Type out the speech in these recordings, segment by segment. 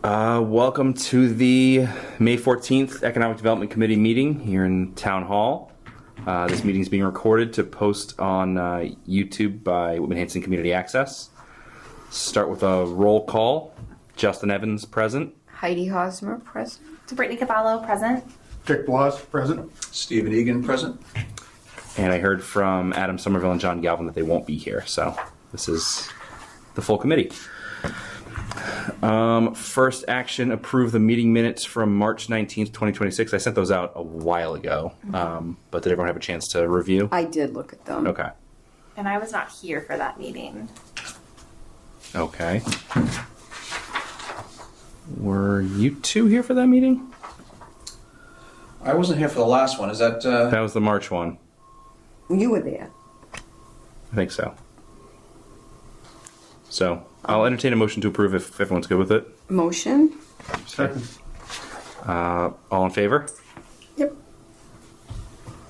Welcome to the May 14th Economic Development Committee meeting here in Town Hall. This meeting is being recorded to post on YouTube by Whitman Hanson Community Access. Start with a roll call. Justin Evans, present. Heidi Hosmer, present. Brittany Cavallo, present. Dick Blas, present. Stephen Egan, present. And I heard from Adam Somerville and John Galvin that they won't be here, so this is the full committee. First action, approve the meeting minutes from March 19th, 2026. I sent those out a while ago, but did everyone have a chance to review? I did look at them. Okay. And I was not here for that meeting. Okay. Were you two here for that meeting? I wasn't here for the last one. Is that? That was the March one. You were there. I think so. So I'll entertain a motion to approve if everyone's good with it. Motion? Second. All in favor? Yep.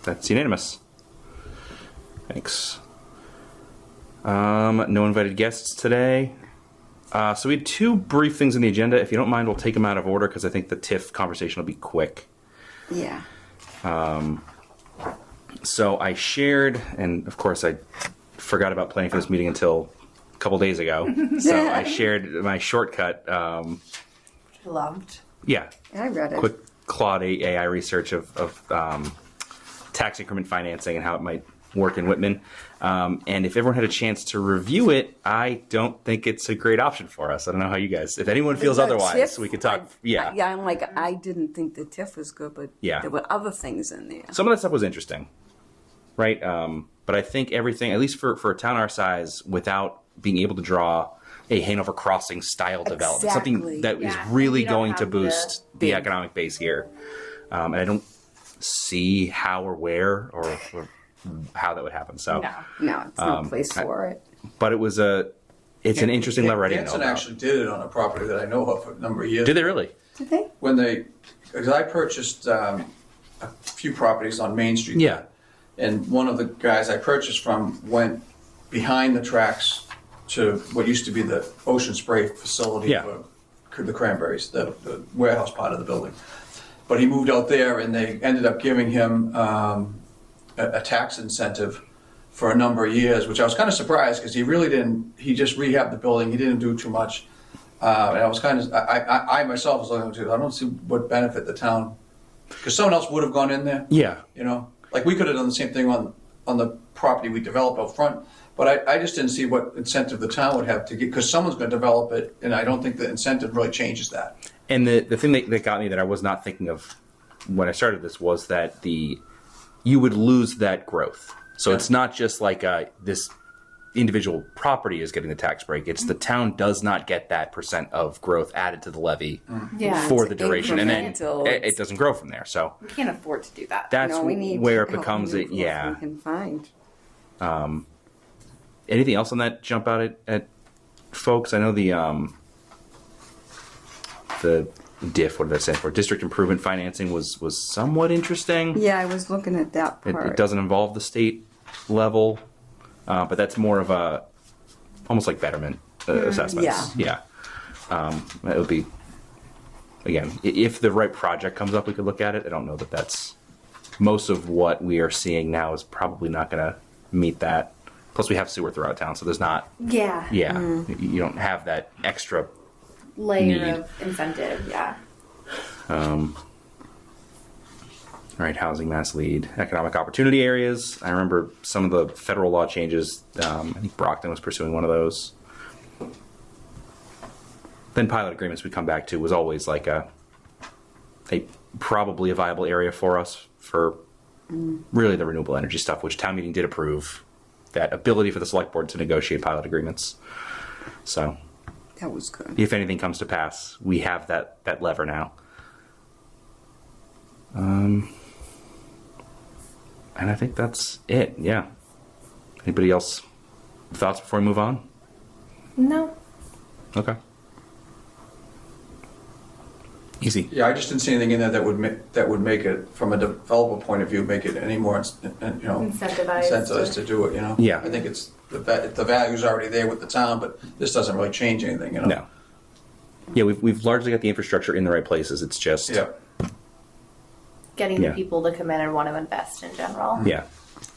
That's unanimous. Thanks. No invited guests today. So we had two brief things on the agenda. If you don't mind, we'll take them out of order because I think the TIF conversation will be quick. Yeah. So I shared, and of course I forgot about planning for this meeting until a couple days ago. So I shared my shortcut. Loved. Yeah. I read it. Quick Claude AI research of tax increment financing and how it might work in Whitman. And if everyone had a chance to review it, I don't think it's a great option for us. I don't know how you guys, if anyone feels The otherwise, TIF, we could talk. Yeah. Yeah, I'm like, I didn't think the TIF was good, but Yeah. there were other things in there. Some of that stuff was interesting, right? But I think everything, at least for a town our size, without being able to draw a Hanover Crossing style development, Exactly. something that is Yeah. really We don't going to have boost the big- economic base here. And I don't see how or where or how that would happen. So, No. No, it's no place for it. but it's an interesting lever I didn't know Hanson about. actually did it on a property that I know of for a number of years. Did they really? Did they? Because I purchased a few properties on Main Street. Yeah. And one of the guys I purchased from went behind the tracks to what used to be the Ocean Spray facility Yeah. for the cranberries, the warehouse part of the building. But he moved out there, and they ended up giving him a tax incentive for a number of years, which I was kind of surprised because he really didn't. He just rehabbed the building. He didn't do too much, and I was kind of. I myself was looking to. I don't see what benefit the town, because someone else would have gone in there. Yeah. You know, like we could have done the same thing on the property we developed out front, but I just didn't see what incentive the town would have to get, because someone's going to develop it, and I don't think the incentive really changes that. And the thing that got me that I was not thinking of when I started this was that you would lose that growth. So Yeah. it's not just like this individual property is getting the tax break. It's the town does not get that percent of growth added to the levy Yeah. for It's the duration, and then incremental. it doesn't grow from there. So We can't afford to do that. that's No, we need where it help becomes move what yeah. we can find. Anything else on that jump out at folks? I know the DIF, what did that stand for? District Improvement Financing was somewhat interesting. Yeah, I was looking at that It part. doesn't involve the state level, but that's more of a almost like betterment assessments. Yeah. It would be, again, if the right project comes up, we could look at it. I don't know that that's most of what we are seeing now is probably not going to meet that. Plus, we have sewer throughout town, so there's not. Yeah. Yeah, you don't have that extra. Layer Need. of incentive. Yeah. All right, housing mass lead, economic opportunity areas. I remember some of the federal law changes. I think Brockton was pursuing one of those. Then pilot agreements we come back to was always like a probably a viable area for us for really the renewable energy stuff, which town meeting did approve that ability for the select board to negotiate pilot agreements. So That was good. if anything comes to pass, we have that lever now. And I think that's it. Yeah. Anybody else thoughts before we move on? No. Okay. Easy. Yeah, I just didn't see anything in there that would make it, from a developer point of view, make it any more, incentivized to do it. You know. Yeah. I think it's the value's already there with the town, but this doesn't really change anything. You know. No. Yeah, we've largely got the infrastructure in the right places. It's just Yeah. Getting Yeah. the people to come in and want to invest in general. yeah.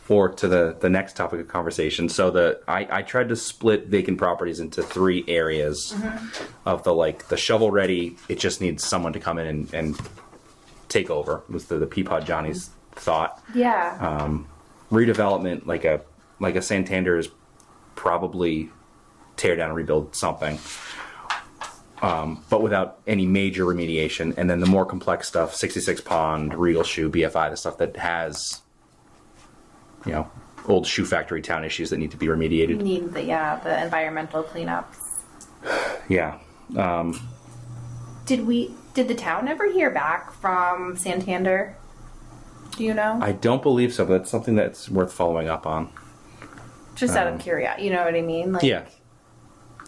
Or to the next topic of conversation. So I tried to split vacant properties into 3 areas of the shovel ready. It just needs someone to come in and take over. Was the Peapod Johnny's thought. Yeah. Redevelopment like a Santander is probably tear down and rebuild something. But without any major remediation. And then the more complex stuff, 66 Pond, Regal Shoe, BFI, the stuff that has, old shoe factory town issues that need to be remediated. Need the environmental cleanups. Yeah. Did the town ever hear back from Santander? Do you know? I don't believe so, but that's something that's worth following up on. Just out of curiosity, you know what I mean? Like, Yeah.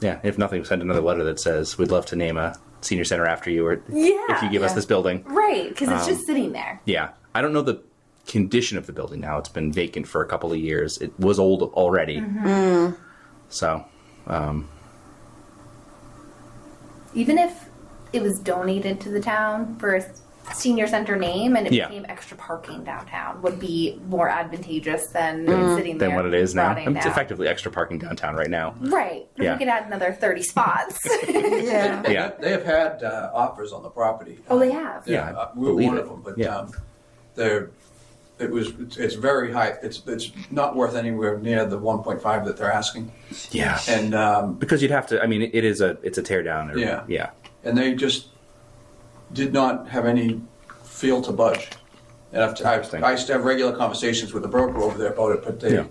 Yeah. If nothing, send another letter that says, we'd love to name a senior center after you, or if you give us this building. Right, because it's just sitting there. Yeah. I don't know the condition of the building now. It's been vacant for a couple of years. It was old already. So, Even if it was donated to the town for a senior center name and it Yeah. became extra parking downtown, would be more advantageous than sitting there. than what it is now. rotting It's down. effectively extra parking downtown right now. Right. But Yeah. we could add another 30 spots. Yeah. Yeah. They have had offers on the property. Oh, they have? Yeah, I we were believe one it. of them, but Yeah. it's very high. It's not worth anywhere near the 1.5 that they're asking. Yeah. And Because you'd have to, it's a tear down. Yeah. Yeah. and they just did not have any feel to budge. And Interesting. I used to have regular conversations with the broker over there about it, but Yeah.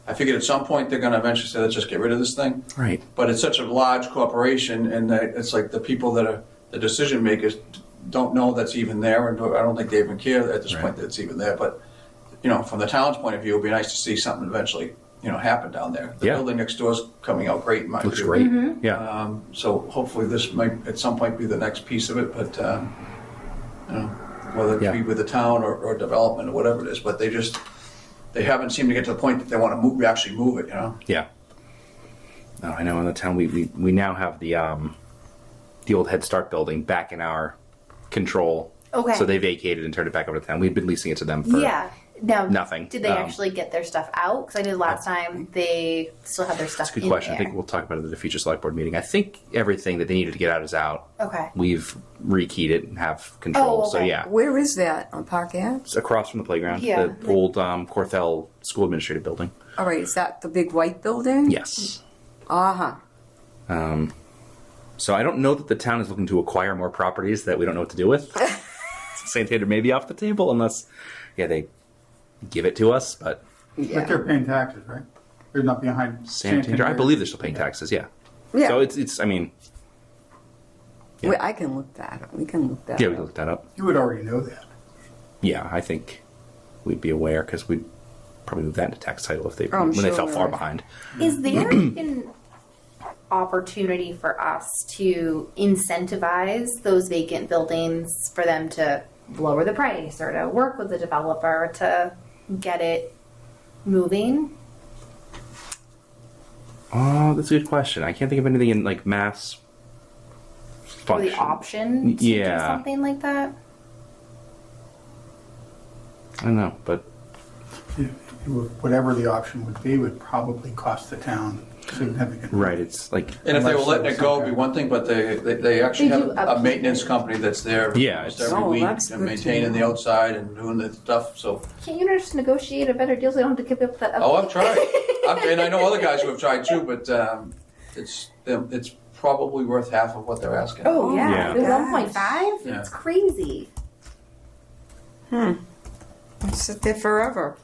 I figured at some point they're going to eventually say, let's just get rid of this thing. Right. But it's such a large corporation, and it's like the people that are the decision makers don't know that's even there, and I don't think they even care at this Right. point that it's even there. But from the town's point of view, it'd be nice to see something eventually, happen down there. The Yeah. building next door is coming out great, in my Looks view. great. Yeah. So hopefully this might at some point be the next piece of it, but whether it Yeah. be with the town or development or whatever it is, but they haven't seemed to get to the point that they want to actually move it. Yeah. No, I know in the town we now have the old Head Start building back in our control. Okay. So they vacated and turned it back over to town. We'd been leasing it to them for Yeah. Now, nothing. Did they actually get their stuff out? Because I knew last time they still had their stuff That's a good in question. I there. think we'll talk about it at the future select board meeting. I think everything that they needed to get out is out. Okay. We've rekeyed it and have control. Oh, So okay. yeah. Where is that? On Park Ave? It's across from the playground. Yeah. The old Corthell School Administrative Building. All right, is that the big white building? Yes. Uh-huh. So I don't know that the town is looking to acquire more properties that we don't know what to do with. Santander may be off the table unless, they give it to us. But But they're paying taxes, right? They're not behind Santander, I believe they're still paying taxes. Yeah. Yeah. So it's. I mean, yeah. I can look that up. We can look that yeah, up. we can look that up. You would already know that. Yeah, I think we'd be aware because we'd probably move that into tax title if they Oh, I'm when they sure fell we far would. behind. Is there an opportunity for us to incentivize those vacant buildings for them to lower the price or to work with the developer to get it moving? Oh, that's a good question. I can't think of anything in like mass. Or the function. option to Yeah. do something like that? I don't know, but Whatever the option would be would probably cost the town significantly. right, it's like And if they were Unless letting there was it go, some it'd be kind one thing, but they actually They have do a upkeep. maintenance company that's there Yeah, almost it's- every Oh, week that's and good to maintaining the know. outside and doing the stuff. So, Can't you just negotiate a better deal so you don't have to give up that? I've tried, and I know other guys who have tried too, but it's probably worth half of what they're asking. Oh yeah, Yeah. the Gosh. 1.5. Yeah. It's crazy. It'll sit there forever.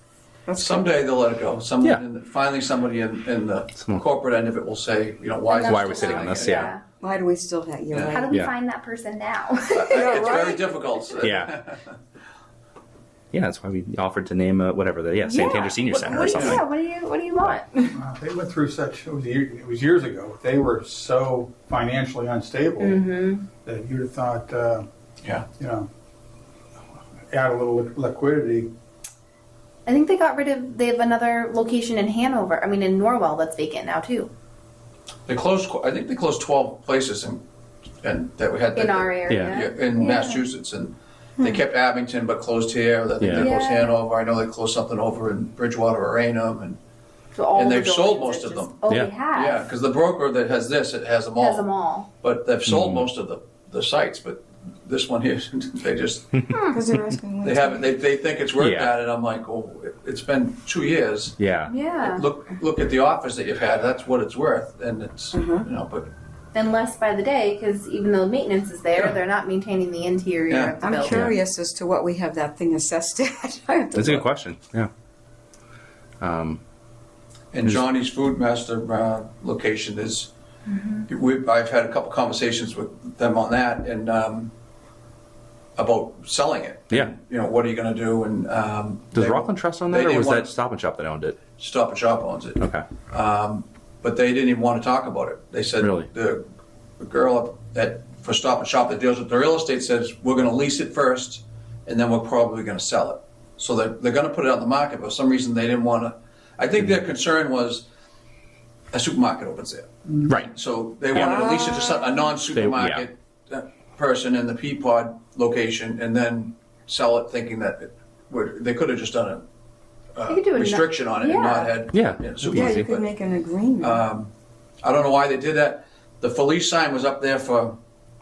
Someday they'll let it go. Yeah. Finally, somebody in the Someone- corporate end of it will say, why Why are we sitting on this? Yeah. Why do we still have you? Yeah. How do Right? we Yeah. find that person now? It's right. very difficult. Yeah. Yeah, that's why we offered to name whatever Santander Senior Center or something. Yeah. What do you want? They went through it was years ago. They were so financially unstable that you'd have thought, Yeah. add a little liquidity. I think they have another location in Hanover. In Norwell that's vacant now too. I think they closed 12 places in and that we had In our area. in Massachusetts, and they kept Abington but closed here. I think they closed Yeah. Hanover. I know they closed something over in Bridgewater or Raynham, and So all And the they've sold buildings most are of just- them. Oh, Yeah. they have. yeah, because the broker that has this, it has them all. Has them all. But they've sold most of the sites, but this one here, they just Because they're asking. they haven't. They think it's worked Yeah. at it. I'm like, oh, it's been 2 years. Yeah. Yeah. Look at the office that you've had. That's what it's worth, and it's but Then less by the day, because even though maintenance is there, Yeah. they're not maintaining the interior Yeah. of the I'm building. curious as to what we have that thing assessed at. I have to That's a good look. question. Yeah. and Johnny's Food Master location is. I've had a couple conversations with them on that, and about selling it. Yeah. You know, what are you going to do? And Does they- Rockland Trust own they that, or didn't was want- that Stop and Shop that owned it? Stop and Shop owns it. Okay. But they didn't even want to talk about it. They said Really? the girl for Stop and Shop that deals with the real estate says we're going to lease it first, and then we're probably going to sell it. So they're going to put it on the market, but for some reason they didn't want to. I think their concern was a supermarket opens there, Right. so they wanted to lease it to a non-supermarket person in the Peapod location, and then sell it, thinking that they could have just done They could do a a restriction on it and yeah. not had Yeah. supermarket. Yeah, you but- could make an agreement. I don't know why they did that. The Felice sign was up there for,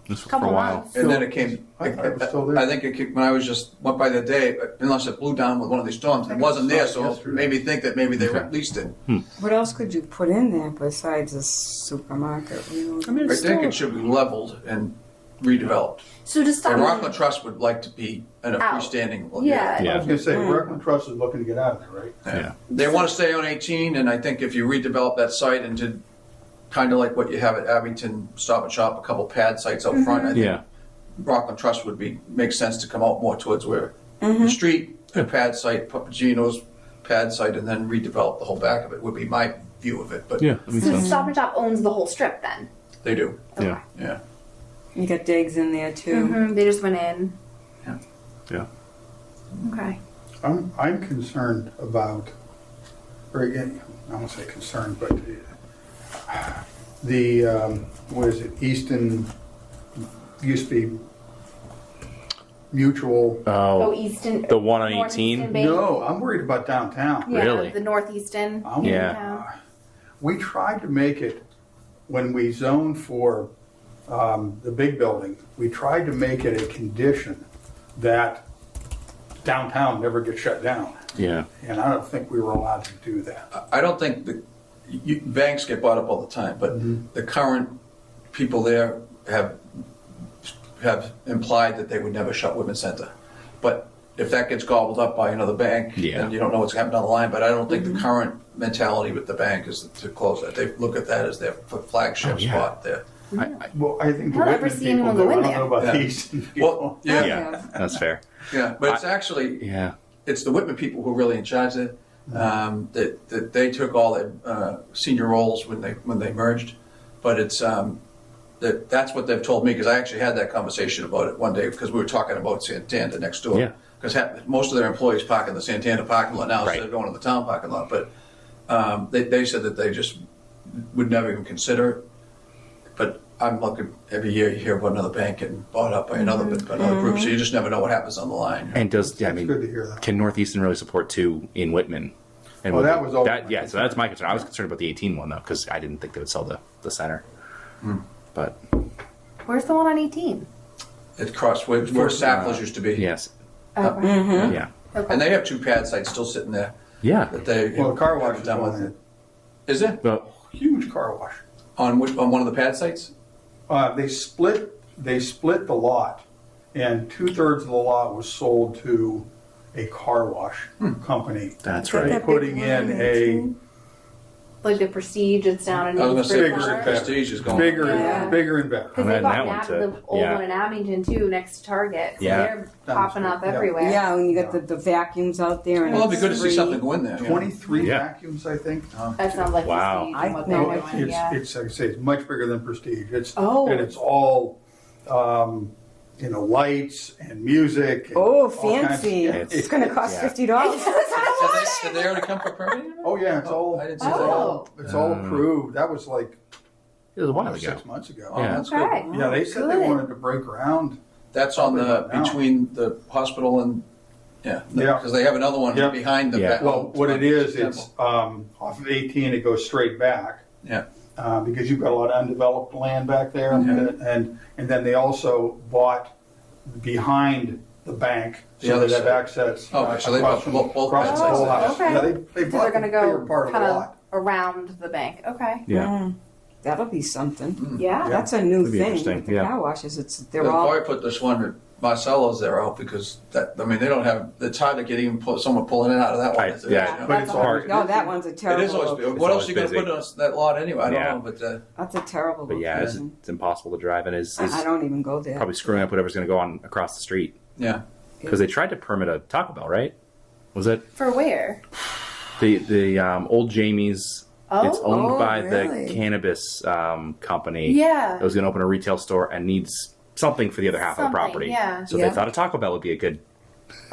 This for Couple a while. months. and then it came. I thought it was still there. I think it came, when I was just went by the day, but unless it blew down with one of these storms, it wasn't there, so it made me think that maybe they Okay. leased it. What else could you put in there besides a supermarket? You know? I mean, I it's think still, it should be leveled and redeveloped. So to stop. And Rockland Trust would like to be in a Out. freestanding. Yeah. Yeah. I was going to say, Rockland Trust is looking to get out of there, right? Yeah. They want to stay on 18, and I think if you redevelop that site into kind of like what you have at Abington Stop and Shop, a couple pad sites out front, I think Yeah. Rockland Trust would make sense to come out more towards where the street, a pad site, Papagino's pad site, and then redevelop the whole back of it would be my view of it. But Yeah. That makes So sense. Stop and Shop owns the whole strip then. they do, Yeah. yeah. You got digs in there too. They just went in. Yeah. Okay. I'm concerned about, or again, I won't say concerned, but the what is it? Easton used to be Mutual. Oh, Oh, Easton. the one on North 18? Easton Bay. No, I'm worried about downtown. Yeah, Really? The Northeastern. I'm- Yeah. Town. We tried to make it when we zoned for the big building. We tried to make it a condition that downtown never gets shut down, yeah. and I don't think we were allowed to do that. I don't think banks get bought up all the time, but the current people there have implied that they would never shut Whitman Center. But if that gets gobbled up by another bank, Yeah. then you don't know what's happening down the line. But I don't think the current mentality with the bank is to close that. They look at that as their flagship Oh, yeah. spot there. Well, I think the I'll never Whitman see people anyone do. go in I don't there. know about Yeah. the Easton people. Well, yeah, Yeah. That's fair. yeah. But it's actually Yeah. it's the Whitman people who are really in charge of it. That they took all the senior roles when they merged, but it's that's what they've told me, because I actually had that conversation about it one day because we were talking about Santander next door. Yeah. Because most of their employees park in the Santander parking lot now Right. instead of going to the town parking lot. But they said that they just would never even consider it. But I'm looking every year you hear about another bank getting bought up by another group, so you just never know what happens on the line. And does, I That's mean, good to hear that. can Northeastern really support two in Whitman? And Well, would that they- was all my Yeah, so concern. that's my concern. I was concerned about the 18 one, though, because I didn't think they would sell the center. But, Where's the one on 18? It's across where Sackler's used to be. yes. Okay. Yeah. And they have two pad sites still sitting there Yeah. that they Well, the car wash is done going with. in. Is it But, Huge car wash. on one of the pad sites? They split the lot, and 2/3 of the lot was sold to a car wash company. that's Is that right. that big Putting one in on a 18? Like the Prestige, it's down in I was gonna say Bigger Bridgewater. and better. Prestige is going. bigger, Yeah. bigger and better. Because they Imagine bought that one the too. old Yeah. one in Abington too, next to Target. So Yeah. they're popping up Yeah. everywhere. Yeah, when you got the vacuums out there. And Well, it'd be good to see it's something free. go in there. 23 Yeah. vacuums, I think. That sounds like Wow. Prestige I and what know they're it. doing. Yeah. It's like I say, it's much bigger than Prestige. It's Oh. and it's all lights and music. And Oh, all kinds of- fancy. yeah. It's going to cost Yeah. $50. Did they already come for permitting? Oh yeah, it's all I didn't see it's that. all it's all approved. That was like It was a while almost ago. 6 months ago. Oh, Yeah. that's Okay. good. Yeah, they said they Good. wanted to break ground. That's on the, Probably not now. between the hospital and, Yeah. because they have another one Yeah. behind the. Yeah. Well, what it is, Temple. it's off of 18, it goes straight back. Yeah. Because you've got a lot of undeveloped land back there, Mm-hmm. and then they also bought behind the bank, The so other they have side. access. Okay, so they across bought from- both across sides the whole of that. house. Okay. Yeah, they So bought they're the gonna bigger go part of the kind of lot. around the bank. Okay. Yeah. That'll be something. Yeah. That's a new That'd be thing interesting, with the yeah. car washes. They're They'll all. probably put this one at Marcello's there out because that, I mean, they don't have, it's hard to get even someone pulling in out of that one. Right, yeah. But it's hard. No, that one's a It terrible. is always, location. what else always you gonna busy. put on that lot anyway? I Yeah. don't know, but, That's a terrible. But yeah, location. it's impossible to drive, and is I don't even go there. probably screwing up whatever's going to go on across the street. yeah. Because they tried to permit a Taco Bell, right? Was it For where? the old Jamie's? Oh. It's owned Oh, by really? the cannabis company. Yeah. It was going to open a retail store and needs something for the other half of the Something, property. yeah. So Yeah. they thought a Taco Bell would be a good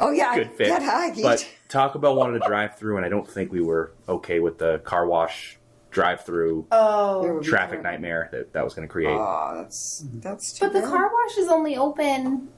Oh yeah, fit. get Huggy. But Taco Bell wanted to drive through, and I don't think we were okay with the car wash drive through Oh. traffic nightmare that was going to create. Oh, that's too But the bad. car wash is only open.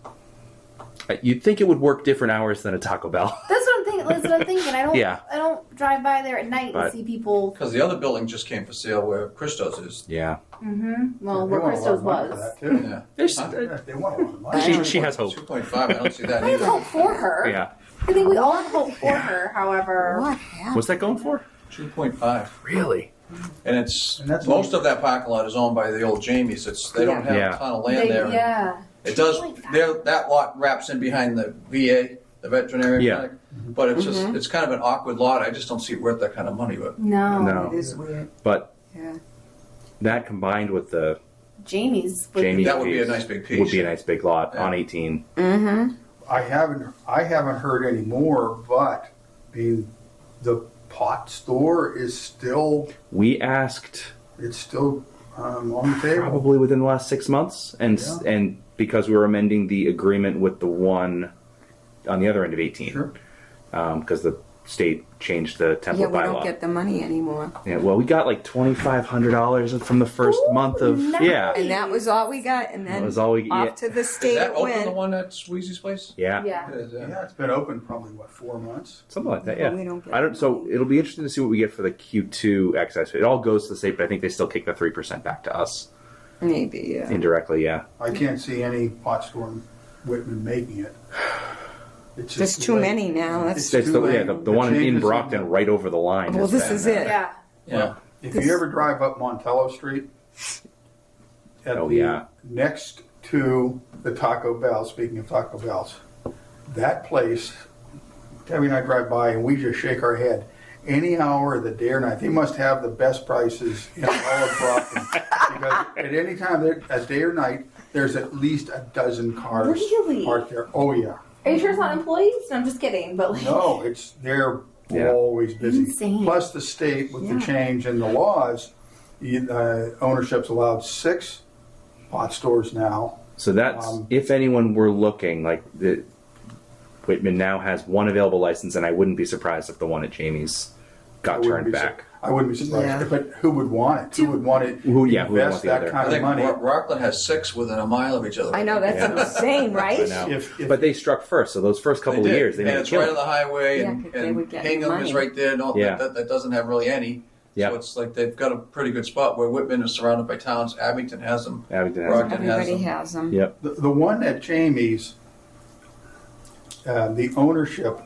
You'd think it would work different hours than a Taco Bell. That's what I'm thinking. That's what I'm thinking. I don't. Yeah. I don't drive by there at night But- and see people. Because the other building just came for sale where Christos is. Yeah. Well, They where want a lot Christos of money for was. that, too. Yeah. There's, Huh? Yeah, they want a lot of money. she has hope. 2.5, I don't see that I have either. hope for her. Yeah. I think we all have hope for her. However, What happened? What's that going for? 2.5. Really? And it's, And that's most of that parking lot is owned by the old Jamies. It's, they don't have Yeah. a ton of land there. yeah. It does, 2.5. that lot wraps in behind the VA, the veterinary Yeah. clinic. But it's just, it's kind of an awkward lot. I just don't see it worth that kind of money, but. No. No. It is weird. But Yeah. that combined with the Jamie's. Would Jamie's That would be a piece nice big piece. would be a nice big lot Yeah. on 18. I haven't heard any more, but the pot store is still, We asked it's still on the table. probably within the last 6 months, Yeah. and because we were amending the agreement with the one on the other end of 18, Sure. because the state changed the template Yeah, we bylaw. don't get the money anymore. Yeah, well, we got like $2,500 from the first Ooh, month of nice. yeah, And that was all we got. And then That was all we- off yeah. to the Is state that it open, the went. one at Sweezy's place? yeah, Yeah. It is, Yeah, it's been open probably, 4 months? something like that. But Yeah, we don't get I don't. the So money. it'll be interesting to see what we get for the Q2 excise. It all goes to the state, but I think they still kick the 3% back to us Maybe, yeah. indirectly. Yeah, I can't see any pot store in Whitman making it. It's There's just too like- many now. That's it's too the late. the one in changes Brockton, in the- right over the line. well, this bad. is it. Yeah. Yeah. If you ever drive up Montello Street, at Oh, the- yeah. next to the Taco Bell, speaking of Taco Bells, that place, Debbie and I drive by and we just shake our head. Any hour of the day or night, they must have the best prices in all of Brockton. Because at any time, a day or night, there's at least a dozen cars Really? parked there. Oh, yeah. Are you sure it's not employees? No, I'm just kidding. But like, No, they're Yeah. always busy. Insane. Plus the state, with Yeah. the change in the laws, ownership's allowed 6 pot stores now. So that's if anyone were looking, like the Whitman now has one available license, and I wouldn't be surprised if the one at Jamie's I got wouldn't turned be back. I wouldn't be surprised. Yeah. But who would want it? Who would want it? Who- yeah, who would invest want the that other? kind I of think money? Rockland has 6 within a mile of each other. I know, that's Yeah. insane, right? I know. If- But they struck first, so those first couple of did. years they and made it's a right on killing. the highway, Yeah, and, 'cause they and would get Hingham money. is right there. No, Yeah. that doesn't have really any. Yeah. So it's like they've got a pretty good spot where Whitman is surrounded by towns. Abington has them. Abington has Brockton them. has Everybody them. has them. Yep. The one at Jamie's, the ownership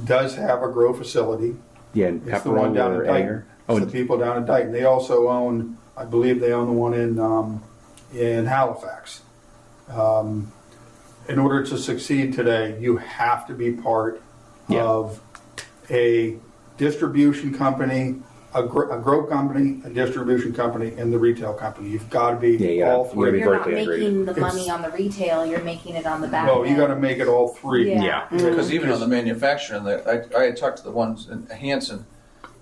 does have a grow facility. Yeah, and It's the one Pepperell down or in Dayton. Egger. It's Oh, the people down in Dayton. They also own, I believe they own the one in Halifax. In order to succeed today, you have to be part Yeah. of a distribution company, a grow company, a distribution company, and the retail company. You've got to be Yeah, all you gotta be three. you're not vertically making integrated. the It's- money on the retail. You're making it on the back. Well, you end. got to make it all three. Yeah. Yeah. Because even on the manufacturing, I had talked to the ones in Hanson,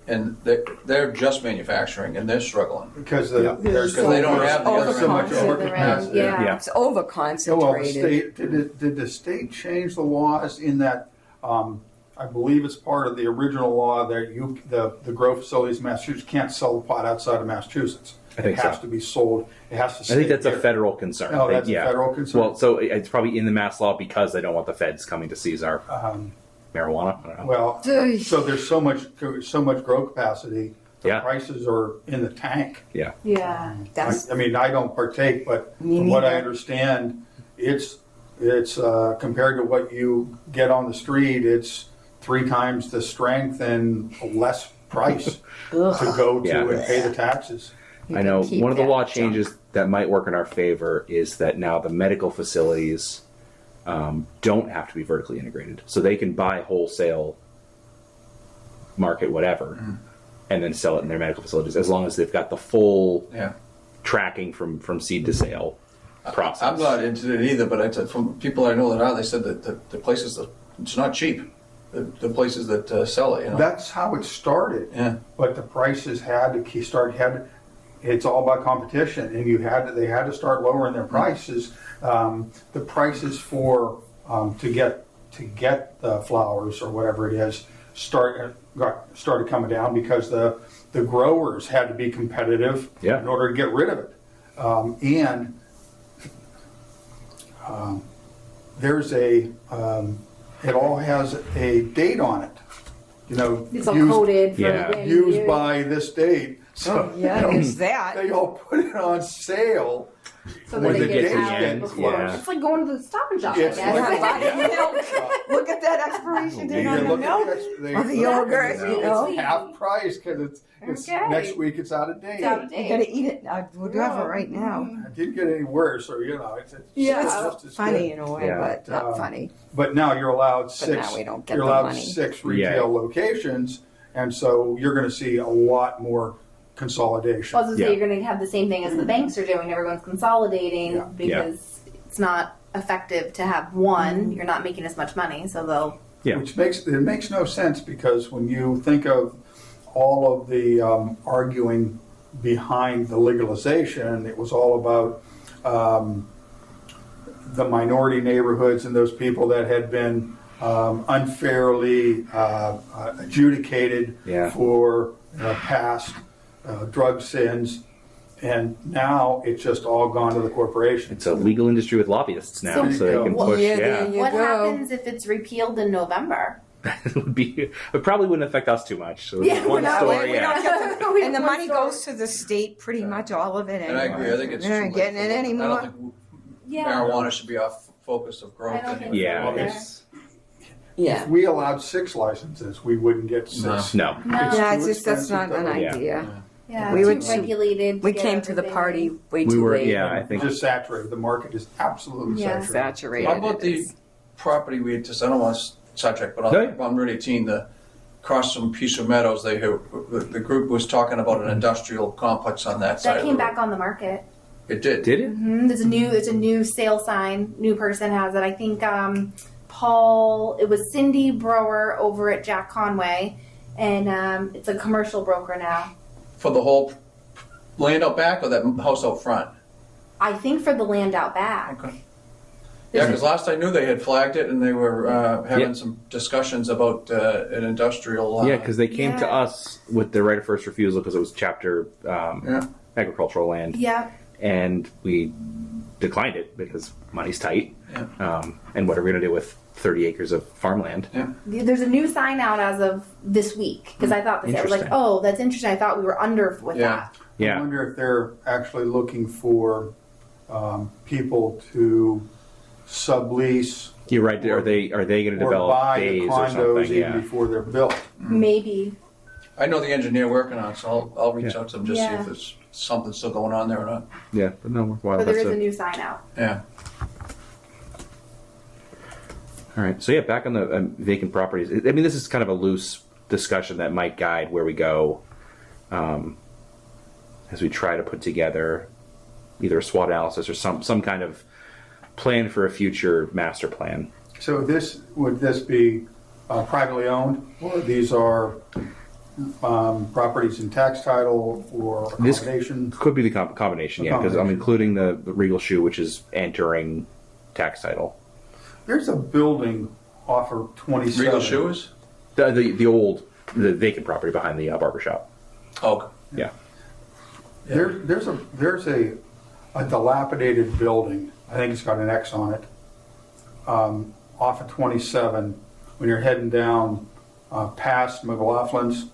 and they're just manufacturing, and they're struggling. Because Yeah. there's Because they don't have the there's other so much end. overcapacity. Yeah. Yeah. It's over Yeah, well, the concentrated. state did the state change the laws in that? I believe it's part of the original law that the grow facilities in Massachusetts can't sell the pot outside of Massachusetts. I think it has so. to be sold. It has to stay I think that's a there. federal concern. Oh, that's a federal concern? Well, so it's probably in the mass law because they don't want the feds coming to seize our marijuana. I don't know. Well, so there's so much grow capacity. The Yeah. prices are in the tank. Yeah. Yeah. That's, I mean, I don't partake, but Me from what I neither. understand, it's compared to what you get on the street, it's 3 times the strength and less price to go to Yeah. and pay the taxes. you I know can keep one of the that law junk. changes that might work in our favor is that now the medical facilities don't have to be vertically integrated. So they can buy wholesale, market whatever, and then sell it in their medical facilities as long as they've got the full Yeah. tracking from seed to sale process. I'm not into it either, but from people I know that are, they said that the places, it's not cheap. The places that sell it, you know. That's how it started. Yeah. But the prices had to start. It's all about competition, and they had to start lowering their prices. The prices for to get the flowers or whatever it is started coming down because the growers had to be competitive Yeah. in order to get rid of it. And there's it all has a date on it. You know, It's all coded for Yeah. when used you- by this date. So Yeah, there's that. they all put it on sale. so when that the it gets date's out getting before. close. It's like going to the Stop and Shop, I It's guess. Yeah, buy the milk. Look at that expiration date on the look milk. at this, Or the yogurt, you know. It's half price because it's Okay. next week. It's out of date. It's out of You date. gotta eat it. We'll do it right now. It didn't get any worse, or it's Yeah, just as funny good. in a way, Yeah. but not Um, funny. But now you're allowed six. now we don't get you're the allowed money. 6 retail Yeah. locations, and so you're going to see a lot more consolidation. Well, I was gonna say Yeah. you're going to have the same thing as the banks are doing. Everyone's consolidating Yeah. because it's not effective to have one. You're not making as much money, so they'll. Yeah. Which makes no sense because when you think of all of the arguing behind the legalization, it was all about the minority neighborhoods and those people that had been unfairly adjudicated Yeah. for past drug sins. And now it's just all gone to the corporation. It's a legal industry with lobbyists now, So- so they can Well, push. yeah, Yeah, there you What go. happens if it's repealed in November? it probably wouldn't affect us too much. So Yeah, one we're not- story, we yeah. don't get the, We and the have one money store. goes to the state, pretty much all of it And anyway. I agree. I think it's We're too not late getting for it that. I anymore. don't think Yeah. marijuana should be our focus of growth I don't think anyway. Yeah, Either. it's Yeah. If we allowed 6 licenses, we wouldn't get 6. no. No. Yeah, too it's just that's not expensive an to- Yeah. idea. Yeah, We too were too- regulated. We get came to the everything. party way We too were, late. yeah, I think. Just saturated. The market is absolutely Yeah. saturated. Saturated. How about it the is. property we just, I don't want to sidetrack, but No, yeah. on Route 18, across from Peace Meadows, the group was talking about an industrial complex on that side That of came the road. back on the market. It did. Did it? There's a new sale sign. New person has it. I think Paul. It was Cindy Brower over at Jack Conway, and it's a commercial broker now. For the whole land out back or that house out front? I think for the land out back. Okay. Yeah, because last I knew they had flagged it and they were having Yeah. some discussions about an industrial. Yeah, because they came to Yeah. us with the right of first refusal because it was chapter Yeah. agricultural land, Yeah. and we declined it because money's tight. Yeah. And what are we going to do with 30 acres of farmland? There's a new sign out as of this week because I thought this. I was like, Interesting. oh, that's interesting. I thought we were under with Yeah. that. I Yeah, wonder if they're actually looking for people to sublease you're right. Are they going to or develop buy the bays or condos something? even Yeah. before they're built. Maybe. I know the engineer working on it, so I'll reach Yeah. out to him just see Yeah. if there's something still going on there or not. Yeah, but no, worthwhile. But there That's is a it. new sign out. Yeah. All right. So yeah, back on the vacant properties. I mean, this is kind of a loose discussion that might guide where we go as we try to put together either a SWOT analysis or some kind of plan for a future master plan. So would this be privately owned, or these are properties in tax title or This accommodation? could be the combination, yeah, because I'm including the Regal Shoe, which is entering tax title. There's a building off of 27. Regal Shoes? The vacant property behind the barber shop. Oh, Yeah. There's a dilapidated building, I think it's got an X on it, off of 27, when you're heading down past McLaughlin's,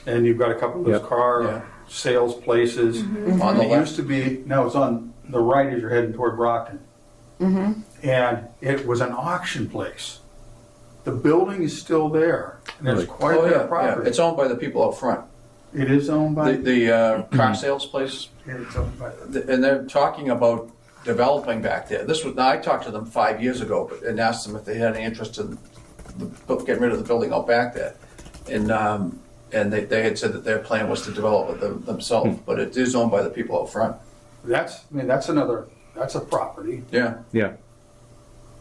and you've got a couple of those Yep. car Yeah. sales places. On the And it left. used to be, no, it's on the right as you're heading toward Brockton. And it was an auction place. The building is still there, and there's Really? quite a Oh, bit yeah, of property. It's owned by the people out front. It is owned by. The car sales place, It's owned by. and they're talking about developing back there. I talked to them 5 years ago and asked them if they had any interest in getting rid of the building out back there. And they had said that their plan was to develop it themselves, but it is owned by the people out front. That's a property. Yeah, Yeah.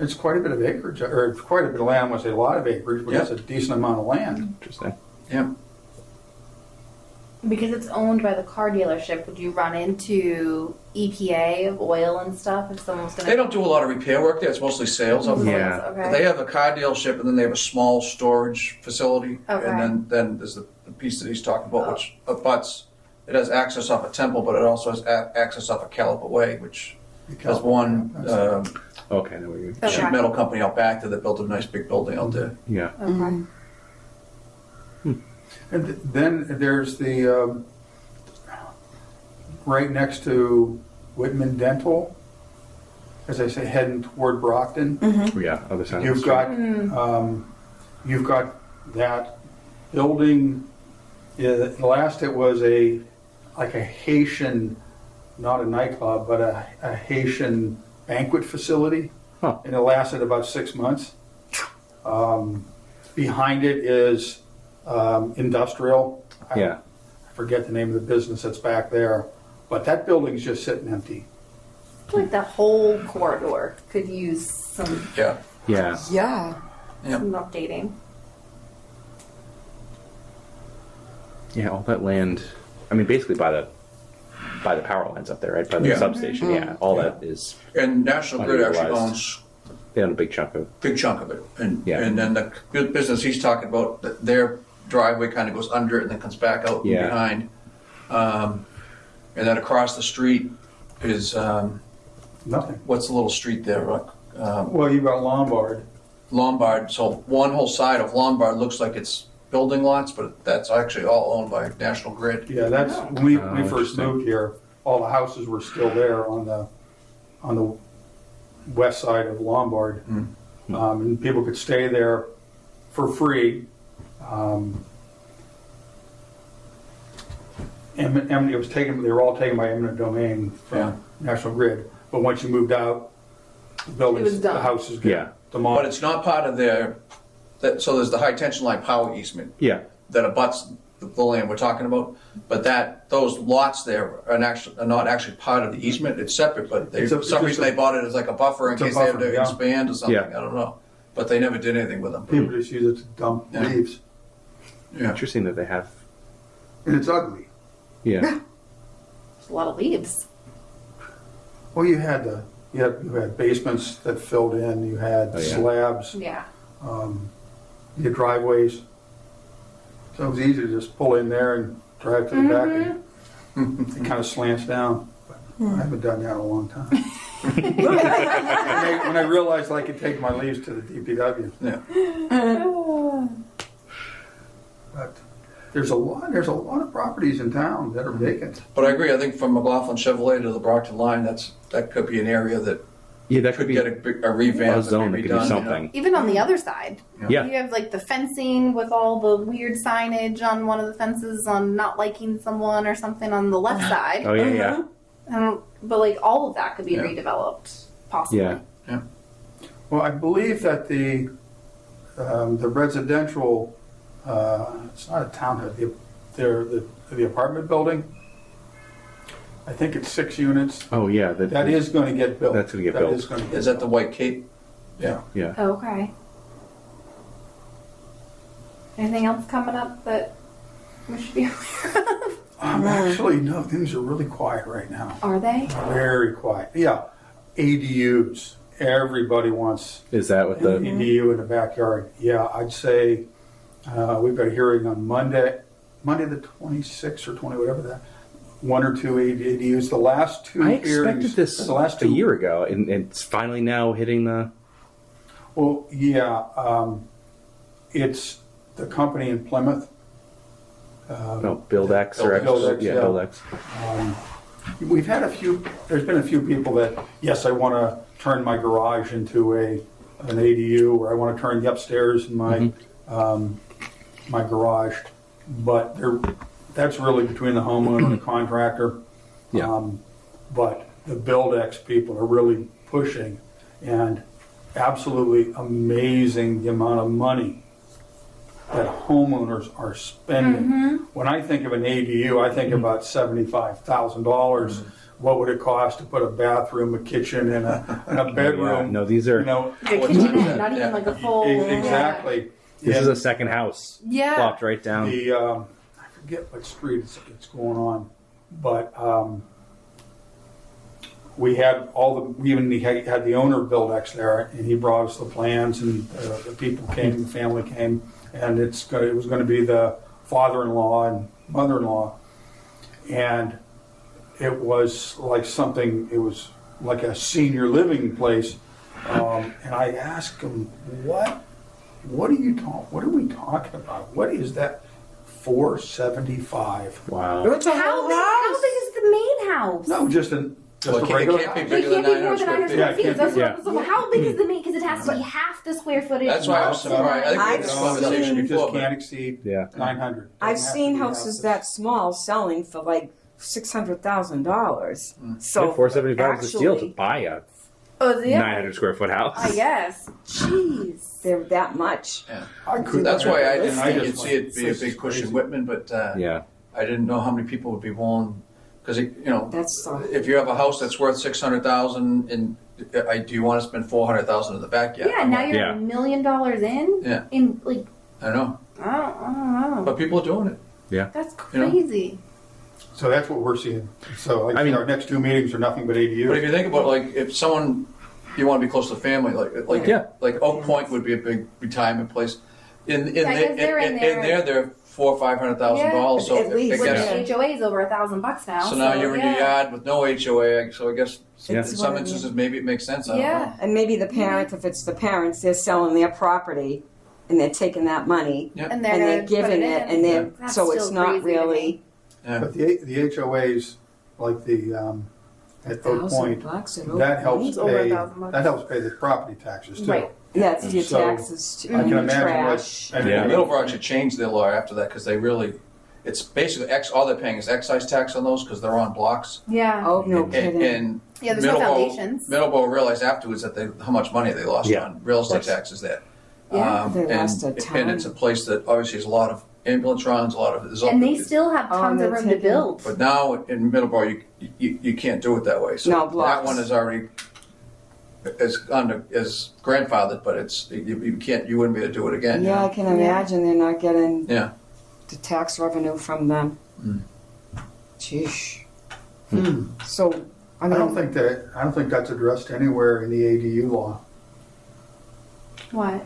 It's quite a bit of acreage, or it's quite a bit of land. I won't say a lot of acreage, but Yeah. it's a decent amount of land. Interesting. yeah. Because it's owned by the car dealership, would you run into EPA of oil and stuff if someone was going to? They don't do a lot of repair work there. It's mostly sales out front. Yeah. Okay. They have a car dealership, and then they have a small storage facility. Okay. And then there's the piece that he's talking about, which abuts. It has access off a Temple, but it also has access off a Caliper Way, which has one Okay, I know what you're. Okay. sheet metal company out back there that built a nice big building out there. Yeah. Okay. And then there's the, right next to Whitman Dental, as I say, heading toward Brockton. Yeah. Other side. You've of the got, you've got that building, last it was like a Haitian, not a nightclub, but a Haitian banquet facility. Huh. And it lasted about 6 months. Behind it is industrial. Yeah. I forget the name of the business that's back there, but that building's just sitting empty. I feel like the whole corridor could use some Yeah. Yeah. Yeah. updating. Yeah. All that land. I mean, basically by the power lines up there, right? By the Yeah. substation. Yeah. All that is. And National Grid actually Underutilized. owns They own a big chunk of. a big chunk of it. And Yeah. and then the business he's talking about, their driveway kind of goes under it and then comes back out Yeah. and behind. And then across the street is, Nothing. what's the little street there? Well, you've got Lombard. Lombard. So one whole side of Lombard looks like it's building lots, but that's actually all owned by National Grid. Yeah, that's, when we first interesting. moved here, all the houses were still there on the west side of Lombard. And people could stay there for free. It was taken, they were all taken by eminent domain Yeah. from National Grid. But once you moved out, the buildings, It was done. the houses Yeah. get demolished. But it's not part of their, so there's the high tension line power easement Yeah. that abuts the land we're talking about, but those lots there are not actually part of the easement. It's separate, but It's a- for some it's reason just a- they bought it as like a buffer in it's a case they have buffer, to yeah. expand or something. Yeah. I don't know, but they never did anything with them. People just use it to dump Yeah. leaves. Yeah. Interesting that they have. And it's ugly. Yeah. There's a lot of leaves. Well, you had basements that filled in, you had Oh, yeah. slabs, Yeah. you had driveways. So it was easy to just pull in there and drive to the back and it kind of slants down. But I haven't done that in a long time. when I realized I could take my leaves to the DPW. Yeah. But there's a lot of properties in town that are vacant. But I agree. I think from McLaughlin Chevrolet to the Brockton line, that could be an area that Yeah. That could could be get a revamp. a zone and that be could do redone, you know? something. Even on the other side. Yeah. You have like the fencing with all the weird signage on one of the fences on not liking someone or something on the left side. Oh yeah. Yeah. But like all of that could be Yeah. redeveloped, possibly. Yeah. Well, I believe that the residential, it's not a townhouse, the apartment building, I think it's 6 units. Oh yeah. That is going to get built. That's gonna get built. Is going to get Is that the White Cape? Yeah. Yeah. Okay. Anything else coming up that we should be aware of? Actually, no, things are really quiet right now. Are they? Very quiet. Yeah. ADUs. Everybody wants Is that what an the? ADU in the backyard. Yeah, I'd say we've got a hearing on Monday the 26th or 20, whatever that. 1 or 2 ADUs. The last 2 I hearings. expected this The last a 2 year ago, and it's finally now hitting the. Well, yeah, it's the company in Plymouth. No, BuildX or BuildX, yeah, yeah. BuildX. We've had there's been a few people that, yes, I want to turn my garage into an ADU, or I want to turn the upstairs in my my garage, but that's really between the homeowner and the contractor. Yeah. But the BuildX people are really pushing, and absolutely amazing the amount of money that homeowners are spending. When I think of an ADU, I think about $75,000. What would it cost to put a bathroom, a kitchen, and a bedroom? Yeah, no, these are. You know, The kitchenette, not even like a full. exactly. This is And a second house. Yeah. Plopped right down. the I forget what street it's going on, but we had we even had the owner of BuildX there, and he brought us the plans, and the people came, the family came, and it was going to be the father-in-law and mother-in-law, and it was like something. It was like a senior living place, and I asked him, What are we talking about? What is that? 475. Wow. It's a How whole big? How house. big is the main house? No, just a Well, it regular can't be house. It bigger than can't be more 900 than 900 square square feet. feet. Yeah, That's yeah. what, so how big is the main? Because it has to be half the square footage. That's why I was of the surprised. I think we had I've this seen- conversation You before. just can't exceed Yeah. 900. I've Doesn't have seen to be houses that small selling for like $600,000. So 475 is the steal to actually, buy a Oh, yeah. 900 square foot house. I guess. Jeez. they're that much. Yeah. I could. That's why I didn't I think just you'd see it be a this big is push in crazy. Whitman, but Yeah. I didn't know how many people would be willing, because That's so. if you have a house that's worth 600,000, and do you want to spend 400,000 in the backyard? Yeah, now you're Yeah. $1 million in. Yeah. In like, I know, I don't know. but people are doing it. That's You know? crazy. So that's what we're seeing. So like I mean- our next 2 meetings are nothing but But if ADUs. you think about, like, if someone, you want to be close to the family, like Yeah. like Oak Point would be a big retirement place. In Yeah, I guess they're in there. they're $400,000 or $500,000. So At least, I With guess, the HOA is over $1,000 now. so now you're in your yard with no HOA. So I guess Yeah. in some instances maybe it makes sense. I don't Yeah. know. And maybe the parent, if it's the parents, they're selling their property and they're taking that money Yeah. And they're, and they're gonna put giving it, in. and then That's so it's still not crazy to really me. Yeah. But the HOAs, like the at Oak Point, that helps Over pay. $1,000. That helps pay the property taxes too. Right. Yeah, it's your So, taxes, I can imagine trash. what. Yeah. Middleborough actually changed their law after that because they really, it's basically all they're paying is excise tax on those because they're on blocks. Yeah. Oh, no And, kidding. and Yeah, there's no foundations. Middleborough realized afterwards that how much money they lost Yeah. on real estate Right. taxes there. Yeah. They lost a ton. And it's a place that obviously has a lot of ambulance runs, a lot of. And they still have tons of they're room to taking- build. But now in Middleborough, you can't do it that way. So No, that blocks. one is already is grandfathered, but you wouldn't be able to do it again. Yeah, I can imagine they're not getting Yeah. the tax revenue from them. Sheesh. So, I I mean, don't think that's addressed anywhere in the ADU law. What?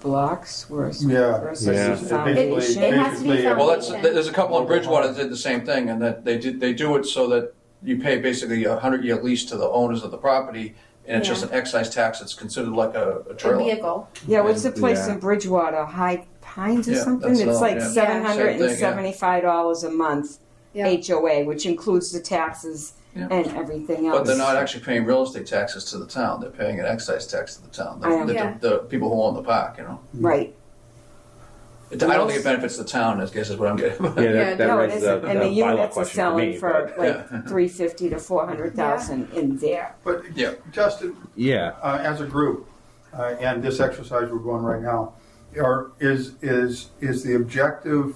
blocks versus, Yeah. versus Yeah. foundation. It has to be Basically, Well, that's Foundation. there's a couple in Bridgewater that did the same thing, and that they do it so that you pay basically a 100-year lease to the owners of the property, and it's Yeah. just an excise tax that's considered like a A trailer. vehicle. Yeah, what's the place Yeah. in Bridgewater? High Pines or Yeah, something? that's It's all, like yeah. $775 a month Yeah. HOA, which includes the taxes Yeah. and everything else. But they're not actually paying real estate taxes to the town; they're paying an excise tax to the town. I know. Yeah. The people who own the park, you know. Right. I don't think it benefits the town. I guess is what I'm getting. Yeah, Yeah, that No, it raises isn't. a And the bylaw units are question for selling me. for but- like 350 to 400,000 in there. But Yeah. Justin, yeah, as a group, and this exercise we're going right now, is the objective,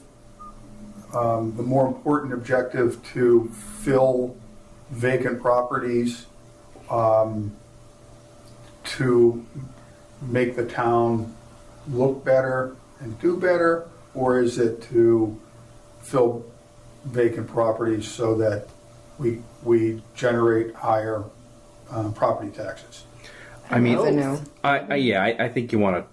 the more important objective to fill vacant properties, to make the town look better and do better, or is it to fill vacant properties so that we generate higher property taxes? I mean, Revenue. I think you want to.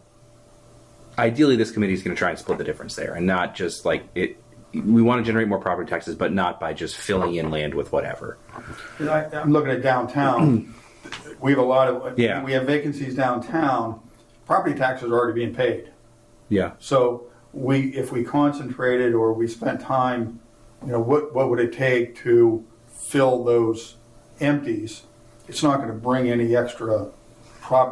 Ideally, this committee is going to try and split the difference there, and not just like it we want to generate more property taxes, but not by just filling in land with whatever. I'm looking at downtown. We have a lot of, Yeah. we have vacancies downtown. Property taxes are already being paid. Yeah. So if we concentrated or we spent time, what would it take to fill those empties? It's not going to bring any extra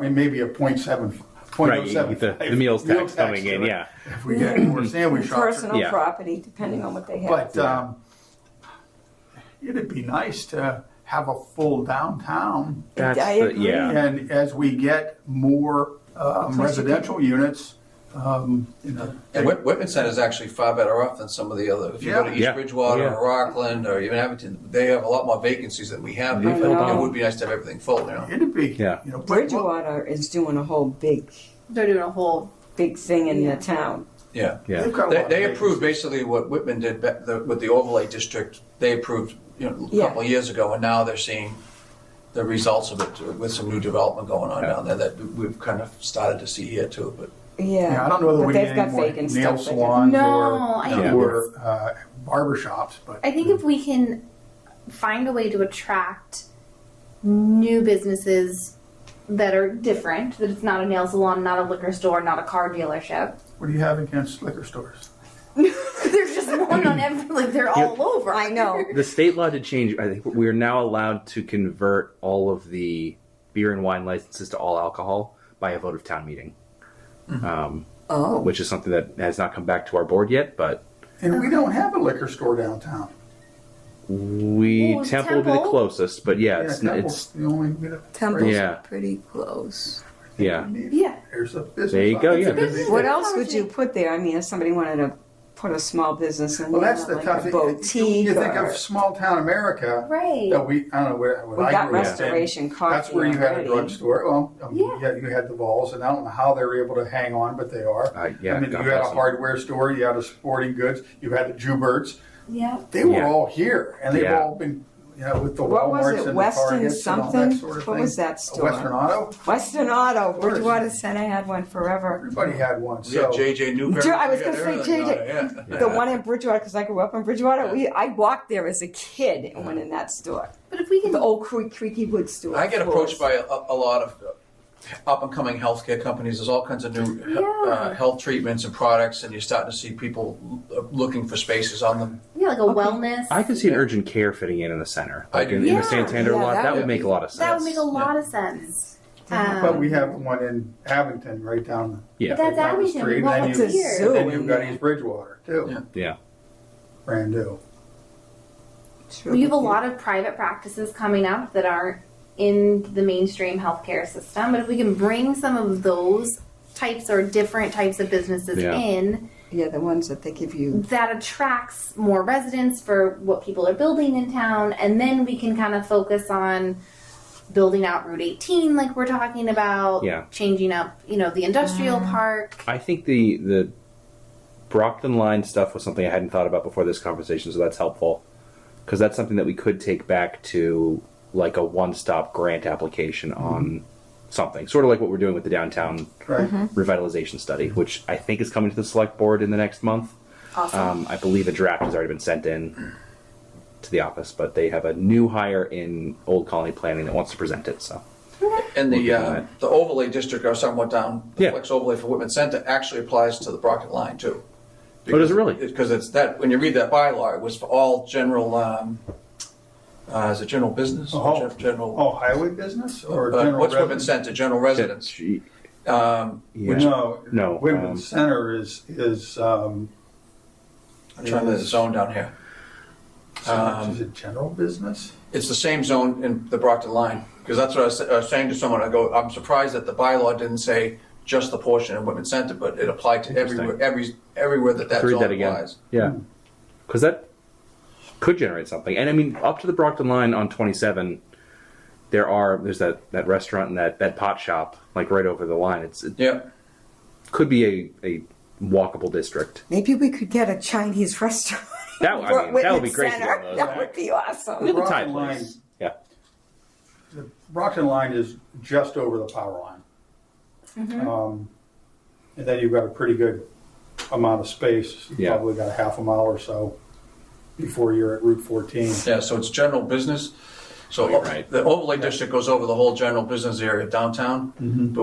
maybe a 0.7. Right, you get the meals tax coming in, to it yeah. If we get more sandwich shops. Personal Yeah. property, depending on what they have. But it'd be nice to have a full downtown. That's I the, agree. yeah. And as we get more residential units, And Whitman Center is actually far better off than some of the other. If you go to Yeah. East Yeah. Bridgewater Yeah. or Rockland or even Abington, they have a lot more vacancies than we have. I know. It would be nice to have everything full, it'd be, Yeah. Bridgewater is doing a whole big They're doing a whole. thing in the town. Yeah. Yeah. they've got a lot They, of they vacancies. approved basically what Whitman did with the overlay district. They approved a Yeah. couple of years ago, and now they're seeing the results of it with some new development going on Yeah. down there that we've kind of started to see here too. But Yeah. I don't know that But we they've need got any more vacant nail stuff there. salons No, I think or barber shops, but I think if we can find a way to attract new businesses that are different, that it's not a nail salon, not a liquor store, not a car dealership. what do you have against liquor stores? There's just one on every, like they're all over. I know. The state law did change. I think we are now allowed to convert all of the beer and wine licenses to all alcohol by a vote of town meeting, Oh. which is something that has not come back to our board yet, but And we don't have a liquor store downtown. Temple would be the Temple? closest, but yeah, Yeah, it's Temple's the only Temple's Yeah. pretty close. yeah. Yeah. There's a business. There you go, It's a yeah. business. What else would you put there? I mean, if somebody wanted to put a small business in Well, there, that's the like tough a thing. boutique. You think or- of small town America. Right. That I don't know where we I got grew up in. Restoration Coffee. That's where you had a already. drugstore. Well, Yeah. you had the Vols, and I don't know how they were able to hang on, but they are. Yeah, I mean, you God had a bless them. hardware store, you had a sporting goods, you had the Jouberts. Yeah. They were Yeah. all here, and they've Yeah. all been, with the What was Walmarts it? and the Western Targets and all something? that sort of What thing. was that A store? Western Auto. Western Auto. course. Bridgewater Center had one forever. Everybody had one. we had So JJ Newberry. I was We gonna had say everything on JJ. it, yeah. The one in Bridgewater, because I grew up in Bridgewater. I walked there as a kid and went in that store. But if we can The old Creaky Wood store. I get approached by a lot of up and coming healthcare companies. There's all kinds of new Yeah. health treatments and products, and you're starting to see people looking for spaces on them. yeah, like a wellness. I could see an urgent care fitting in the center, I like do. in the Yeah. Santander Yeah, lot. that That would would make a lot of sense. that would make a lot of sense. but we have one in Abington right down Yeah, But that's down the Abington. street, We and want then it It's a here. zoo. then you've in got there. East Bridgewater too, Yeah. yeah. brand new. We have a lot of private practices coming up that aren't in the mainstream healthcare system, but if we can bring some of those types or different types of businesses Yeah. in, Yeah, the ones that they give you. that attracts more residents for what people are building in town, and then we can kind of focus on building out Route 18 like we're talking about, Yeah. changing up, the industrial park. I think the Brockton line stuff was something I hadn't thought about before this conversation, so that's helpful because that's something that we could take back to like a one-stop grant application on something, sort of like what we're doing with the downtown Right. revitalization study, which I think is coming to the select board in the next month. Awesome. I believe a draft has already been sent in to the office, but they have a new hire in Old Colony Planning that wants to present it. So And Working on the overlay district I was talking about down, the Yeah. flex overlay for Whitman Center actually applies to the Brockton line too. Oh, does it really? Because it's that, when you read that bylaw, it was for all general, is it general business? Oh. General, Oh, highway business or general what's Whitman residence? Center? General residence. Yeah. No, No, Whitman Center is I'm trying to zone down here. is it general business? It's the same zone in the Brockton line, because that's what I was saying to someone. I go, I'm surprised that the bylaw didn't say just the portion in Whitman Center, but it applied to everywhere, everywhere that Let's read zone that again. applies. Yeah, because that could generate something. And I mean, up to the Brockton line on 27, there's that restaurant and that pot shop like right over the line. It Yeah. could be a walkable district. Maybe we could get a Chinese restaurant. That I mean, that would Whitman be crazy. Center. on those. That would be awesome. The Brockton Thai line. place. Yeah. The Brockton line is just over the power line. Mm-hmm. And then you've got a pretty good amount of space. You Yeah. probably got a half a mile or so before you're at Route 14. Yeah, so it's general business. So You're right. the overlay district goes over the whole general business area downtown,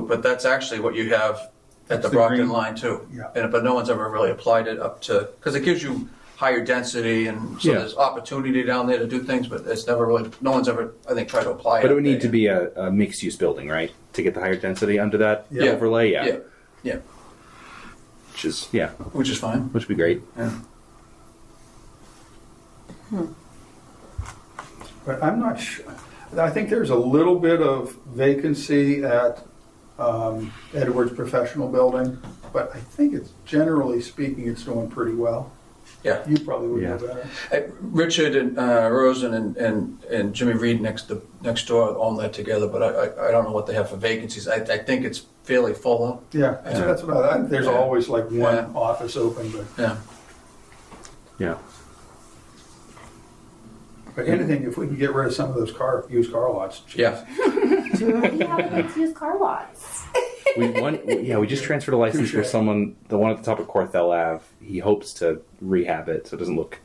but that's actually what you have at the the Brockton green. line too. Yeah. But no one's ever really applied it up to, because it gives you higher density and so Yeah. there's opportunity down there to do things, but it's never really, no one's ever, I think, tried to apply it. But it up would need there to yet. be a mixed use building, right? To get the higher density under that Yeah. overlay, Yeah, yeah, Which is yeah, which is fine. which would be great. Yeah. But I'm not sure. I think there's a little bit of vacancy at Edwards Professional Building, but I think it's generally speaking, it's doing pretty well. Yeah. You probably would know Yeah. better. Richard and Rosen and Jimmy Reed next door own that together, but I don't know what they have for vacancies. I think it's fairly full though. Yeah, that's what there's Yeah. always like one Yeah. office open, Yeah. Yeah. but anything, if we can get rid of some of those used car lots. Geez. Yeah. Do we already have those used car lots? We just transferred a license for Touche. someone, the one at the top of Corthell Ave. He hopes to rehab it so it doesn't look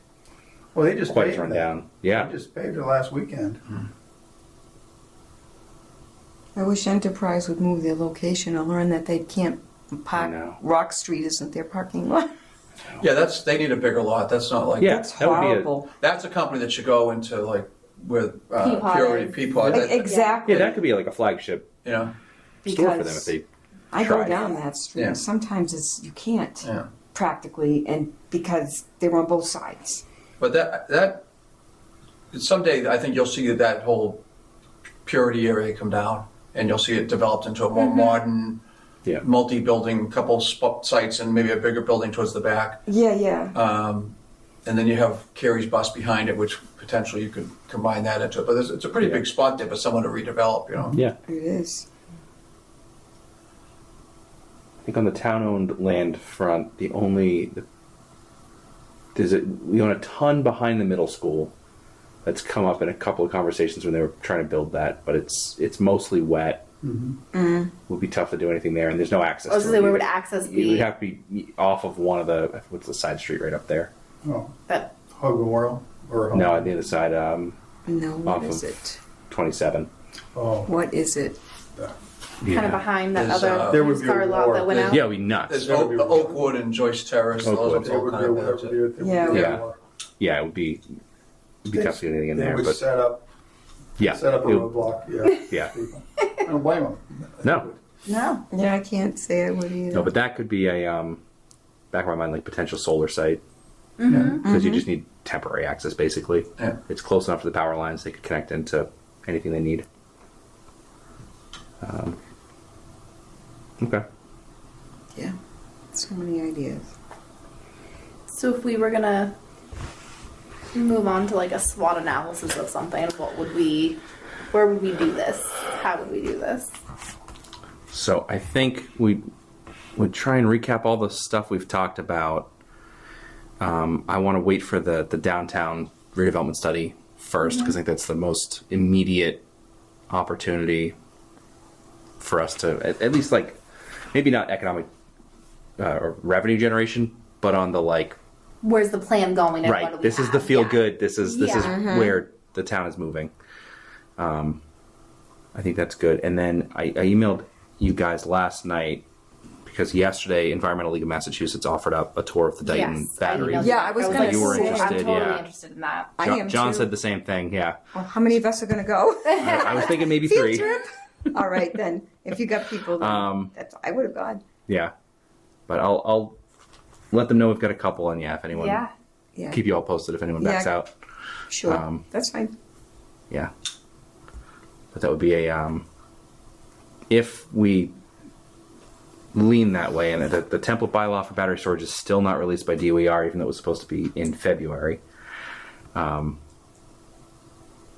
Well, they just quite paved as run that. down. Yeah. They just paved it last weekend. I wish Enterprise would move their location. I learned that they can't park. know. Rock Street isn't their parking lot. Yeah, they need a bigger lot. That's not like Yeah. That's that would be a- horrible. That's a company that should go into like with Peapod Purity is. Peapod. Exactly. Yeah, that could be like a flagship You know. store for them Because if they. I go tried. down that street. Yeah. And sometimes you can't Yeah. practically, and because they're on both sides. But that someday I think you'll see that whole Purity area come down, and you'll see it developed into a more modern, Yeah. multi-building, couple sites, and maybe a bigger building towards the back. Yeah, yeah. And then you have Carey's bus behind it, which potentially you could combine that into it. But it's a pretty Yeah. big spot there for someone to redevelop. You know. Yeah. It is. I think on the town-owned land front, we own a ton behind the middle school. That's come up in a couple of conversations when they were trying to build that, but it's mostly wet. Would be tough to do anything there, and there's no access. I was to gonna say, it where would either. access It be? would have to be off of one of the what's the side street right up there. Oh, But Hug Memorial or No, on the other side, No, what Off is of- it? 27. Oh, What is it? kind of behind that There's, other there would used be a car lot war. that went out. Yeah, it'd be nuts. There's That would be- Oakwood and Joyce Terrace. Oakwood. there would be Those a- are all kind of there would be a Yeah. war. Yeah, it would be tough to get anything in They there, would but set up a yeah, it would- roadblock. Yeah. yeah. People. I don't blame them. No, No. Yeah, I can't say I would either. no, but that could be a back of my mind like potential solar site Mm-hmm. because you just need temporary access basically. Yeah. It's close enough to the power lines; they could connect into anything they need. Okay. Yeah. So many ideas. So if we were gonna move on to like a SWOT analysis of something, where would we do this? How would we do this? So I think we would try and recap all the stuff we've talked about. I want to wait for the downtown redevelopment study first because I think that's the most immediate opportunity for us to at least like maybe not economic or revenue generation, but on the like Where's the plan going? And what do right. we This is have? the feel Yeah. good. This is Yeah. where the town is moving. I think that's good. And then I emailed you guys last night because yesterday Environmental League of Massachusetts offered up a tour of the Dayton Yes, battery. emailed Yeah, I was gonna You were say. interested, I'm totally yeah. interested in that. I am John too. said the same thing. Yeah, Well, how many of us are going to go? I was thinking maybe Field 3. trip? All right, then. If you got people, then I would have gone. Yeah, but I'll let them know we've got a couple, and yeah, if anyone Yeah. Yeah. keep you all posted if anyone backs Yeah. out. Sure. That's fine. Yeah, but that would be a if we lean that way, and the template bylaw for battery storage is still not released by DOER, even though it was supposed to be in February.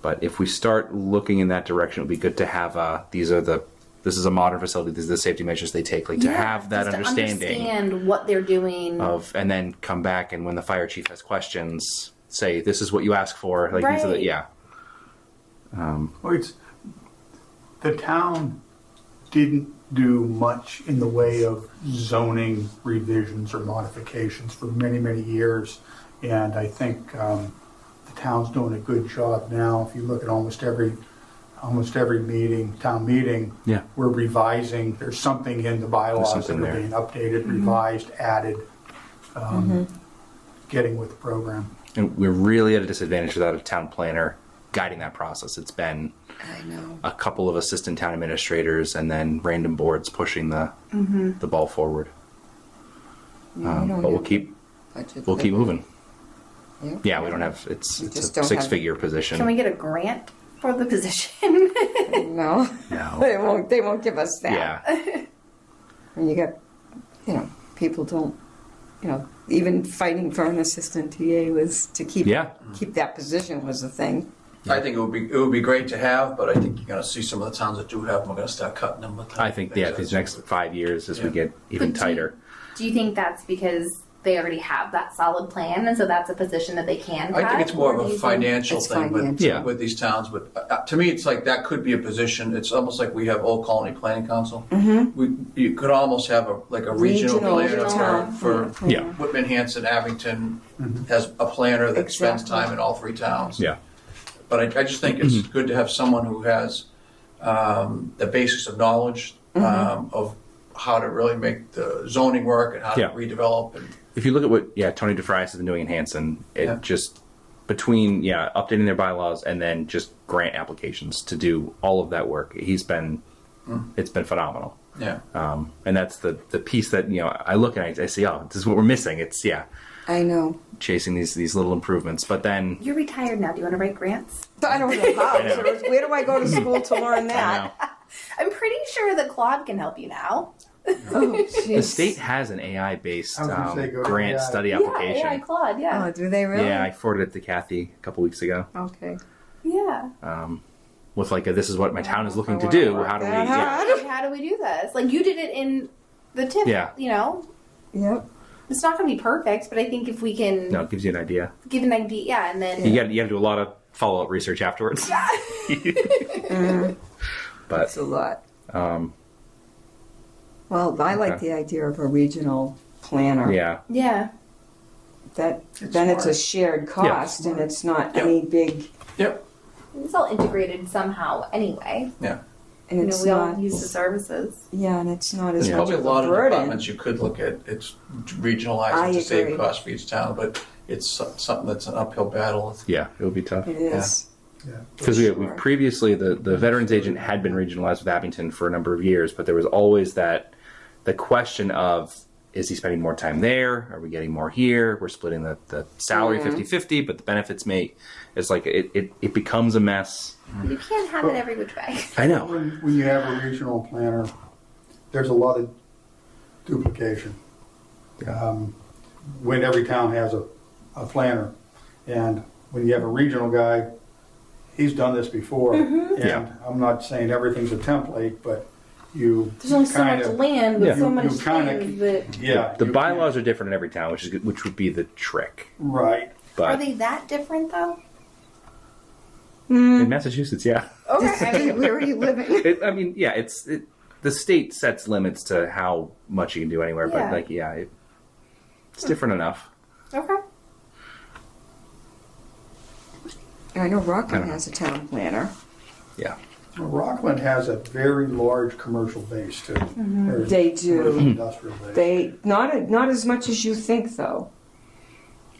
But if we start looking in that direction, it would be good to have this is a modern facility. These are the safety measures they take. Like to have that Just to understanding understand what they're doing. and then come back and when the fire chief has questions, say this is what you asked for. Like these are the, Right. yeah. Well, the town didn't do much in the way of zoning revisions or modifications for many, many years. And I think the town's doing a good job now. If you look at almost every meeting, town meeting, Yeah. we're revising. There's something in the bylaws that something are there. being updated, revised, added, getting with the program. And we're really at a disadvantage without a town planner guiding that process. It's been I know. a couple of assistant town administrators and then random boards pushing the ball forward. We don't But we'll have keep budget we'll for keep that. moving. Yeah. Yeah, we don't have it's just a don't have- 6-figure position. Can we get a grant for the position? No, No. they won't give us that. Yeah. And you got, people don't, even fighting for an assistant TA was to keep that position was a thing. I think it would be great to have, but I think you're going to see some of the towns that do have them are going to start cutting them. With I think these next 5 years as we Yeah. get even But tighter. Do you think that's because they already have that solid plan, and so that's a position that they can cut? I think it's more Or of do a you think- financial It's thing financial. Yeah. with these towns. But to me, it's like that could be a position. It's almost like we have Old Colony Planning Council. You could almost have a regional planner town for Yeah. Whitman, Hanson, Abington has a planner that spends Exactly. time in all 3 towns. Yeah. But I just think it's good to have someone who has the basis of knowledge of how to really make the zoning work and how Yeah. to redevelop. And If you look at what Tony DeFries has been doing in Hanson, it Yeah. just between updating their bylaws and then just grant applications to do all of that work, it's been phenomenal. yeah, And that's the piece that I look at, I see, this is what we're missing. It's I know. chasing these little improvements, but then You're retired now. Do you want to write grants? I don't know how. I know. Where do I go to school to learn I that? know. I'm pretty sure that Claude can help you now. Oh, The jeez. state has an AI-based I was gonna say, go to grant AI. study Yeah, application. AI Claude. Yeah, Oh, do they really? Yeah, I forwarded it to Kathy a couple weeks ago Okay. yeah. with this is what my town is looking I to wanna do. work How do we? that Yeah, hard. Like, how do we do this? Like you did it in the tip. Yeah. Yep. It's not going to be perfect, but I think if we can no, it gives you an idea. give an idea, yeah, and then You got to do a lot of follow-up research afterwards. But It's a lot. Well, I like Okay. the idea of a regional planner. yeah, yeah. Then smart. it's a shared cost, and it's not Yeah. any big, yep, It's all integrated somehow anyway. yeah. and You know, it's we all not. use the services. Yeah, and it's not as Yeah. much Probably a of a lot of burden. departments you could look at. It's regionalized I to save agree. costs for each town, but it's something that's an uphill battle. yeah, it would be tough. It is. Yeah. Because we previously the veterans agent had been regionalized with Abington for a number of years, but there was always the question of, is he spending more time there? Are we getting more here? We're splitting the salary 50-50, but the benefits it's like it becomes a mess. You can't have it every which way. I know. When you have a regional planner, there's a lot of duplication. When every town has a planner, and when you have a regional guy, he's done this before. And Yeah. I'm not saying everything's a template, but you There's only so much kinda- land with Yeah. so You- much you kinda- things that. Yeah. The you bylaws are different in every town, which would be the trick. can't- Right. Are But they that different though? in Massachusetts, yeah. Okay. I mean, Where are you living? The state sets limits to how much you can do anywhere, Yeah. but it's different enough. okay. I know Rockland Yeah. has a town planner. Yeah. Well, Rockland has a very large commercial base too. Very They do. commercial Industrial base. They not as much as you think though.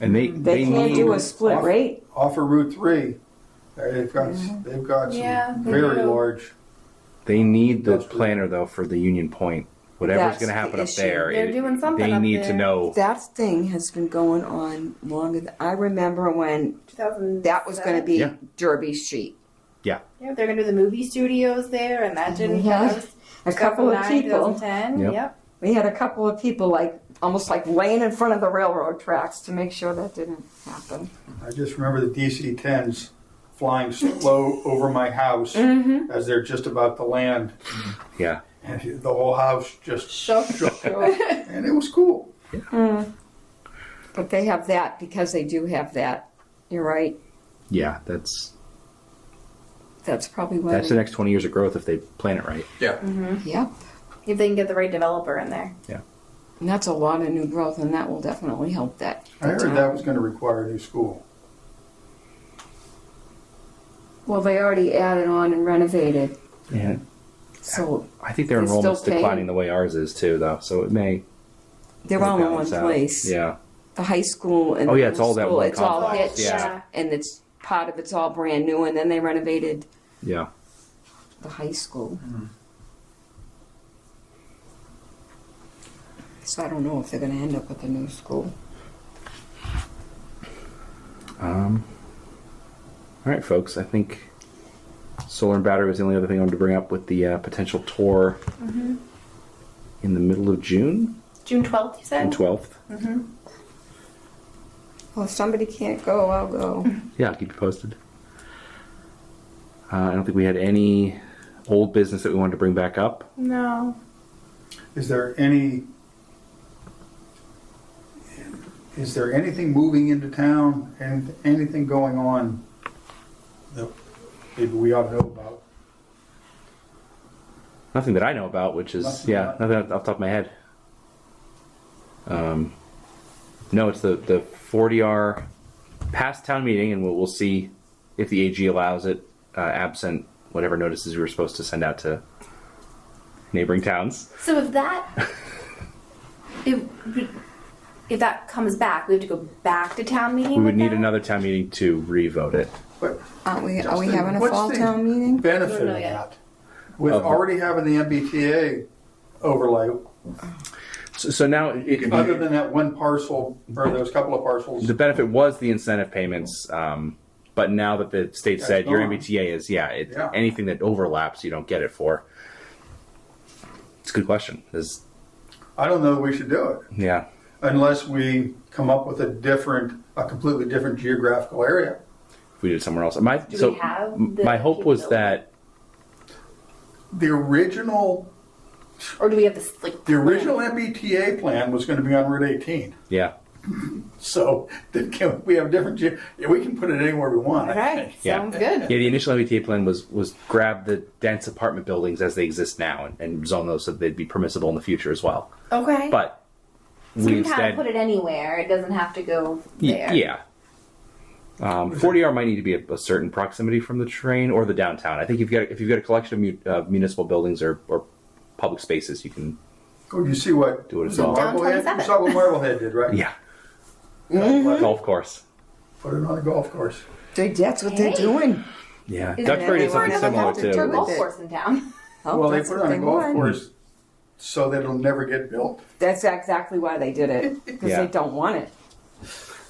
And they Can't need do a split off- rate. Off of Route 3, they've got some Yeah, they very do. large. They need the Industrial. planner though for the Union Point. Whatever's That's going to the happen up issue. there, They're doing something they up need to there. know. That thing has been going on longer than I remember when 2000. that was going to be Yeah. Derby Street. Yeah, Yeah, they're gonna do the movie studios there, and that didn't. Yeah. That was A couple of 2009, people. 2010. Yep. Yep. We had a couple of people almost like laying in front of the railroad tracks to make sure that didn't happen. I just remember the DC-10s flying slow over my house as they're just about to land. yeah. And the whole house just Shook. shook. And it was cool. But they have that because they do have that. You're right. Yeah, that's That's probably why. the next 20 years of growth if they plan it right. Yeah. Yep. If they can get the right developer in there. Yeah. And that's a lot of new growth, and that will definitely help that. I heard that was going to require a new school. Well, they already added on and renovated, Yeah. so I think their They're still enrollment's declining paying. the way ours is too, though. So it may they're all in one balance out. place. Yeah. The high school and Oh, yeah, the it's all that middle school, one it's all complex. hitched, Yeah. and it's part of it's all brand new, and then they renovated Yeah. the high school. So I don't know if they're going to end up with a new school. All right, folks. I think solar and battery was the only other thing I wanted to bring up with the potential tour in the middle of June, June 12th, you said? June 12th. Well, if somebody can't go, I'll go. Yeah, I'll keep you posted. I don't think we had any old business that we wanted to bring back up. No. Is there anything moving into town and anything going on that maybe we ought to know about? Nothing that I know about, which is, Nothing nothing off the top of my head. No, it's the 40R past town meeting, and we'll see if the AG allows it, absent whatever notices we were supposed to send out to neighboring towns. So if that, if that comes back, we have to go back to town meeting. We would with need that? another town meeting to re-vote it. But Are we Justin, having a what's fall the town meeting? benefit Don't know of yet. that? With Of- already having the MBTA overlay, So now, other than that one parcel, or those couple of parcels. the benefit was the incentive payments, but now that the state That's said your gone. MBTA is, Yeah. anything that overlaps, you don't get it for. It's a good question. I don't know that we should do it Yeah. unless we come up with a completely different geographical area. If we did it somewhere else. Do we have the my hope was capability? that The original Or do we have this, like... The original MBTA plan was going to be on Route 18. yeah. So we have different. We can put it anywhere we want. I Okay, think. Yeah. sounds good. Yeah, the initial MBTA plan was grab the dense apartment buildings as they exist now and zone those so that they'd be permissible in the future as well. Okay. But so we we can kind instead, of put it anywhere. It doesn't have to go there. yeah. 40R might need to be a certain proximity from the train or the downtown. I think if you've got a collection of municipal buildings or public spaces, you can. Oh, you see what? Do it as was well. Down Marblehead? 27. You saw what Marblehead did, right? Yeah. Let's Golf course. Put it on a golf course. That's what they're Hey. doing. Yeah. Is Duxbury there did something anywhere similar else to There's a do too. golf with it? course in town. Oh, Well, they that's put it what on a they golf want. course so that it'll never get built. That's exactly why they did it, because Yeah. they don't want it.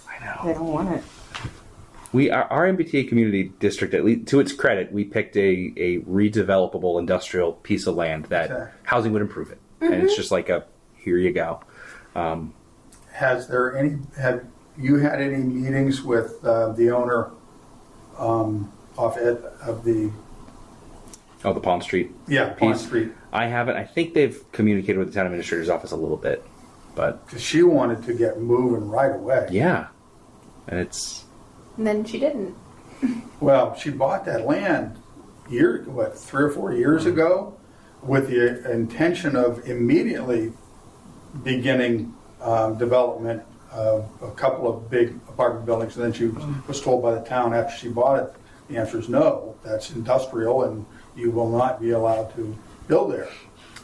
I know. They don't want it. Our MBTA community district, at least to its credit, we picked a redevelopable industrial piece of land that Okay. housing would improve it, and it's just like here you go. Have you had any meetings with the owner of the Oh, the Pond Street. Pond piece. Street? I haven't. I think they've communicated with the town administrator's office a little bit, but Because she wanted to get moving right away. yeah, and it's And then she didn't. Well, she bought that land 3 or 4 years ago, with the intention of immediately beginning development of a couple of big apartment buildings. And then she was told by the town after she bought it, the answer is no, that's industrial and you will not be allowed to build there.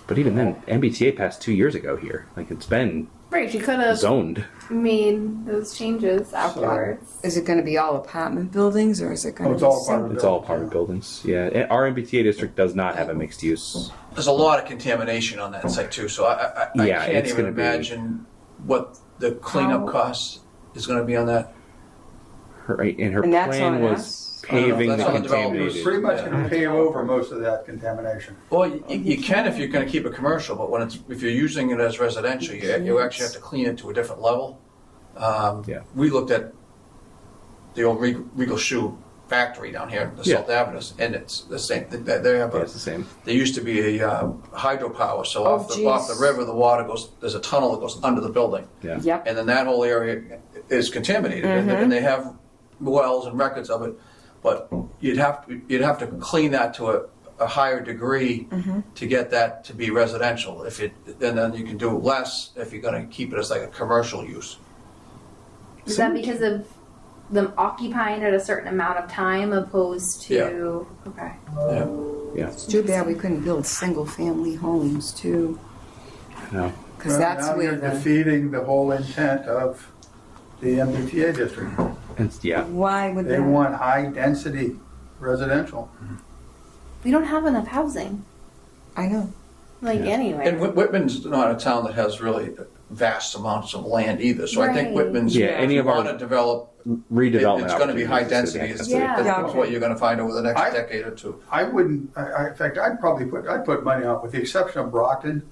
But even then, MBTA passed 2 years ago here. Like it's been Right, she could have zoned. made those changes afterwards. Is it going to be all apartment buildings, or is it going Oh, to it's be all simple? apartment It's all apartment buildings. Yeah, and our MBTA district does not have a mixed use. There's a lot of contamination on that site too, so I Yeah, can't it's even gonna be- imagine what the cleanup How- cost is going to be on that. Her And that's plan on was us? paving That's the on the developer. contaminated. It's pretty much going to pave over most of that contamination. Well, you can if you're going to keep it commercial, but if you're using it as residential, you actually have to clean it to a different level. Yeah. We looked at the old Regal Shoe factory down here, the Yeah. Salt Avenue, and it's the same. They have Yeah, a, it's the same. there used to be a hydropower, so Oh, off the geez. river, the water goes. There's a tunnel that goes under the building, Yeah. Yep. and then that whole area is contaminated, and they have wells and records of it. But you'd have to clean that to a higher degree to get that to be residential. If it, then you can do less if you're going to keep it as like a commercial use. Is that because of them occupying it a certain amount of time opposed to? Okay. Yeah. Yeah. It's too bad we couldn't build single-family homes too, No. because Well, that's now where you're the. defeating the whole intent of the MBTA district. Yeah. Why would They that? want high-density residential. We don't have enough housing, I know. like anyway. And Whitman's not a town that has really vast amounts of land either. So I think Right. Whitman's, Yeah, if any you of our want to develop, redevelopment. it's going to be high density. opportunities. Yeah. That's what you're going to find over the next I- decade or two. I wouldn't, in fact, I'd put money on it, with the exception of Brockton.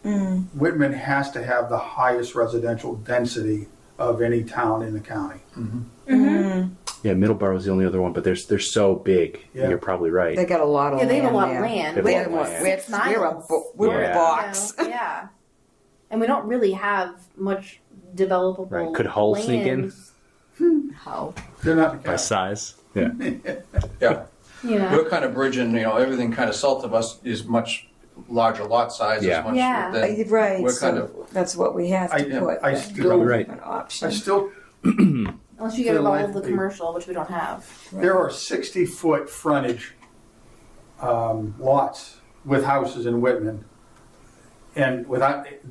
Whitman has to have the highest residential density of any town in the county. Yeah, Middleborough is the only other one, but they're so big. Yeah. You're probably right. They got a lot of Yeah, land. they have a lot there. of land. They We have have a lot of we're, land. we're Yeah. a box. You know, yeah. And we don't really have much developable Right. Could Hull sneak in? land. How? They're not the By county. size. Yeah. Yeah. You know? We're kind of bridging, everything kind of south of us is much larger lot size. Yeah. As much Yeah. than- Right. We're so kind of, that's what we have to I- put. I that still- build Right. an I option. still, Unless you get feel all like of the the- commercial, which we don't have. there are 60-foot frontage lots with houses in Whitman, and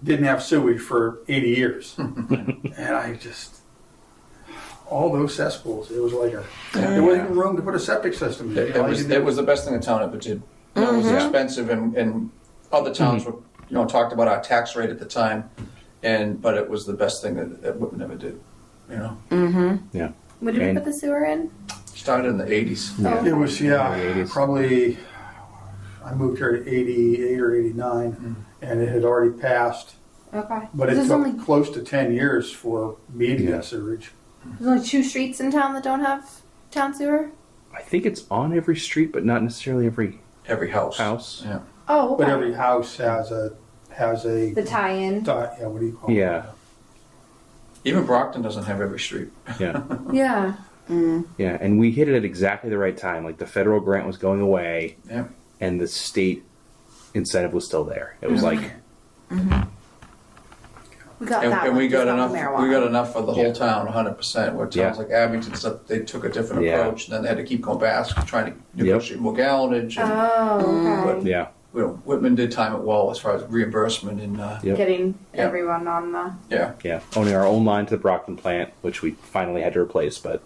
didn't have sewage for 80 years. And I just, all those cesspools, it was like there wasn't even room to put a septic system in. it was the best thing the town ever did. It was expensive, and other towns were, talked about our tax rate at the time, but it was the best thing that Whitman ever did. Yeah. When did we And- put the sewer in? Started in the 80s. Oh, It was, yeah, Early 80s. probably, I moved here in 88 or 89, and it had already passed, Okay. but it There's took only close to 10 years for me to Yeah. get sewage. there's only 2 streets in town that don't have town sewer. I think it's on every street, but not necessarily every Every house. house. Oh, okay. But every house has a, the tie-in. yeah, what do you call it? Yeah. Even Brockton doesn't have every street. Yeah. Yeah. Yeah. And we hit it at exactly the right time. Like the federal grant was going away Yeah. and the state incentive was still there. It was like, We got And, that and one. we got just enough. off the We got marijuana. enough for the whole town, 100%. Where towns Yeah. like Abington, stuff, they took a different Yeah. approach, and then they had to keep going back, trying to negotiate more gallonage. And, Oh, okay. yeah. Whitman did time it well as far as reimbursement and Yep. Getting Yeah. everyone on the. yeah. Yeah. Owning our own line to the Brockton plant, which we finally had to replace, but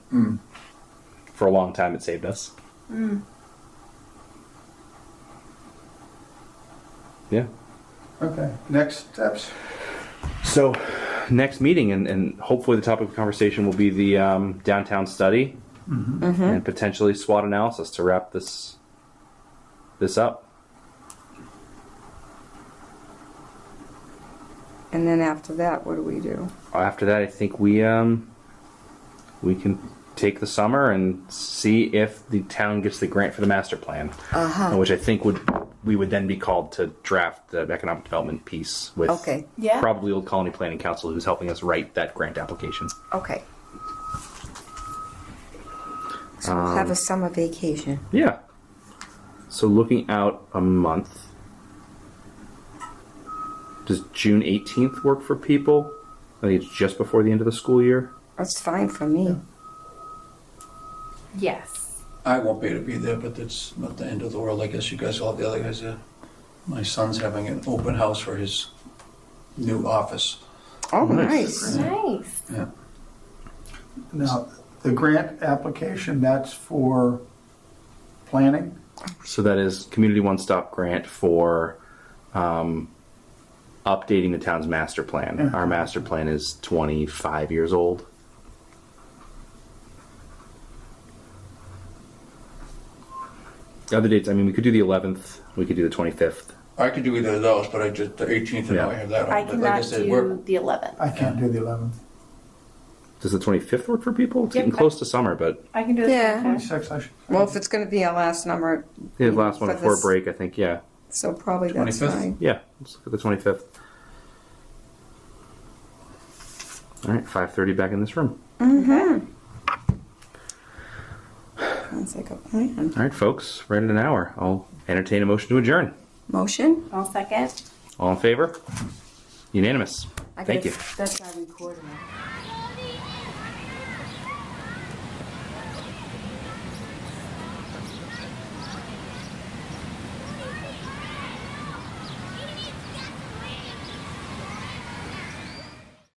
for a long time it saved us. Yeah. Okay, next steps? So, next meeting, and hopefully the topic of conversation will be the downtown study and potentially SWOT analysis to wrap this up. And then after that, what do we do? After that, I think we can take the summer and see if the town gets the grant for the master plan, which I think we would then be called to draft the economic development piece with Okay. Yeah. probably Old Colony Planning Council, who's helping us write that grant application. Okay. So we'll have a summer vacation. Yeah. So looking out a month, does June 18th work for people? I think it's just before the end of the school year. That's fine for me. Yes. I won't be able to be there, but it's not the end of the world. I guess you guys will have the other guys there. My son's having an open house for his new office. Oh, Nice. nice. Nice. Yeah. Now, the grant application, that's for planning? So that is Community One Stop Grant for updating the town's master plan. Yeah. Our master plan is 25 years old. The other dates, I mean, we could do the 11th, we could do the 25th. I could do either of those, but the 18th, and Yeah. I have that on. I But cannot said, do the 11th. I can't do the 11th. Does the 25th work for people? It's Yep. getting close to summer, but I can do the Yeah. 25th. 26, I should. Well, if it's going to be our last number, the last one For before this- break, I think, yeah. so probably that's 25th? fine. Yeah, let's look at the 25th. All right, 5:30 back in this room. Sounds like a plan. All right, folks, we're at an hour. I'll entertain a motion to adjourn. Motion? I'll second. All in favor? Unanimous. I Thank you. That's our recorder.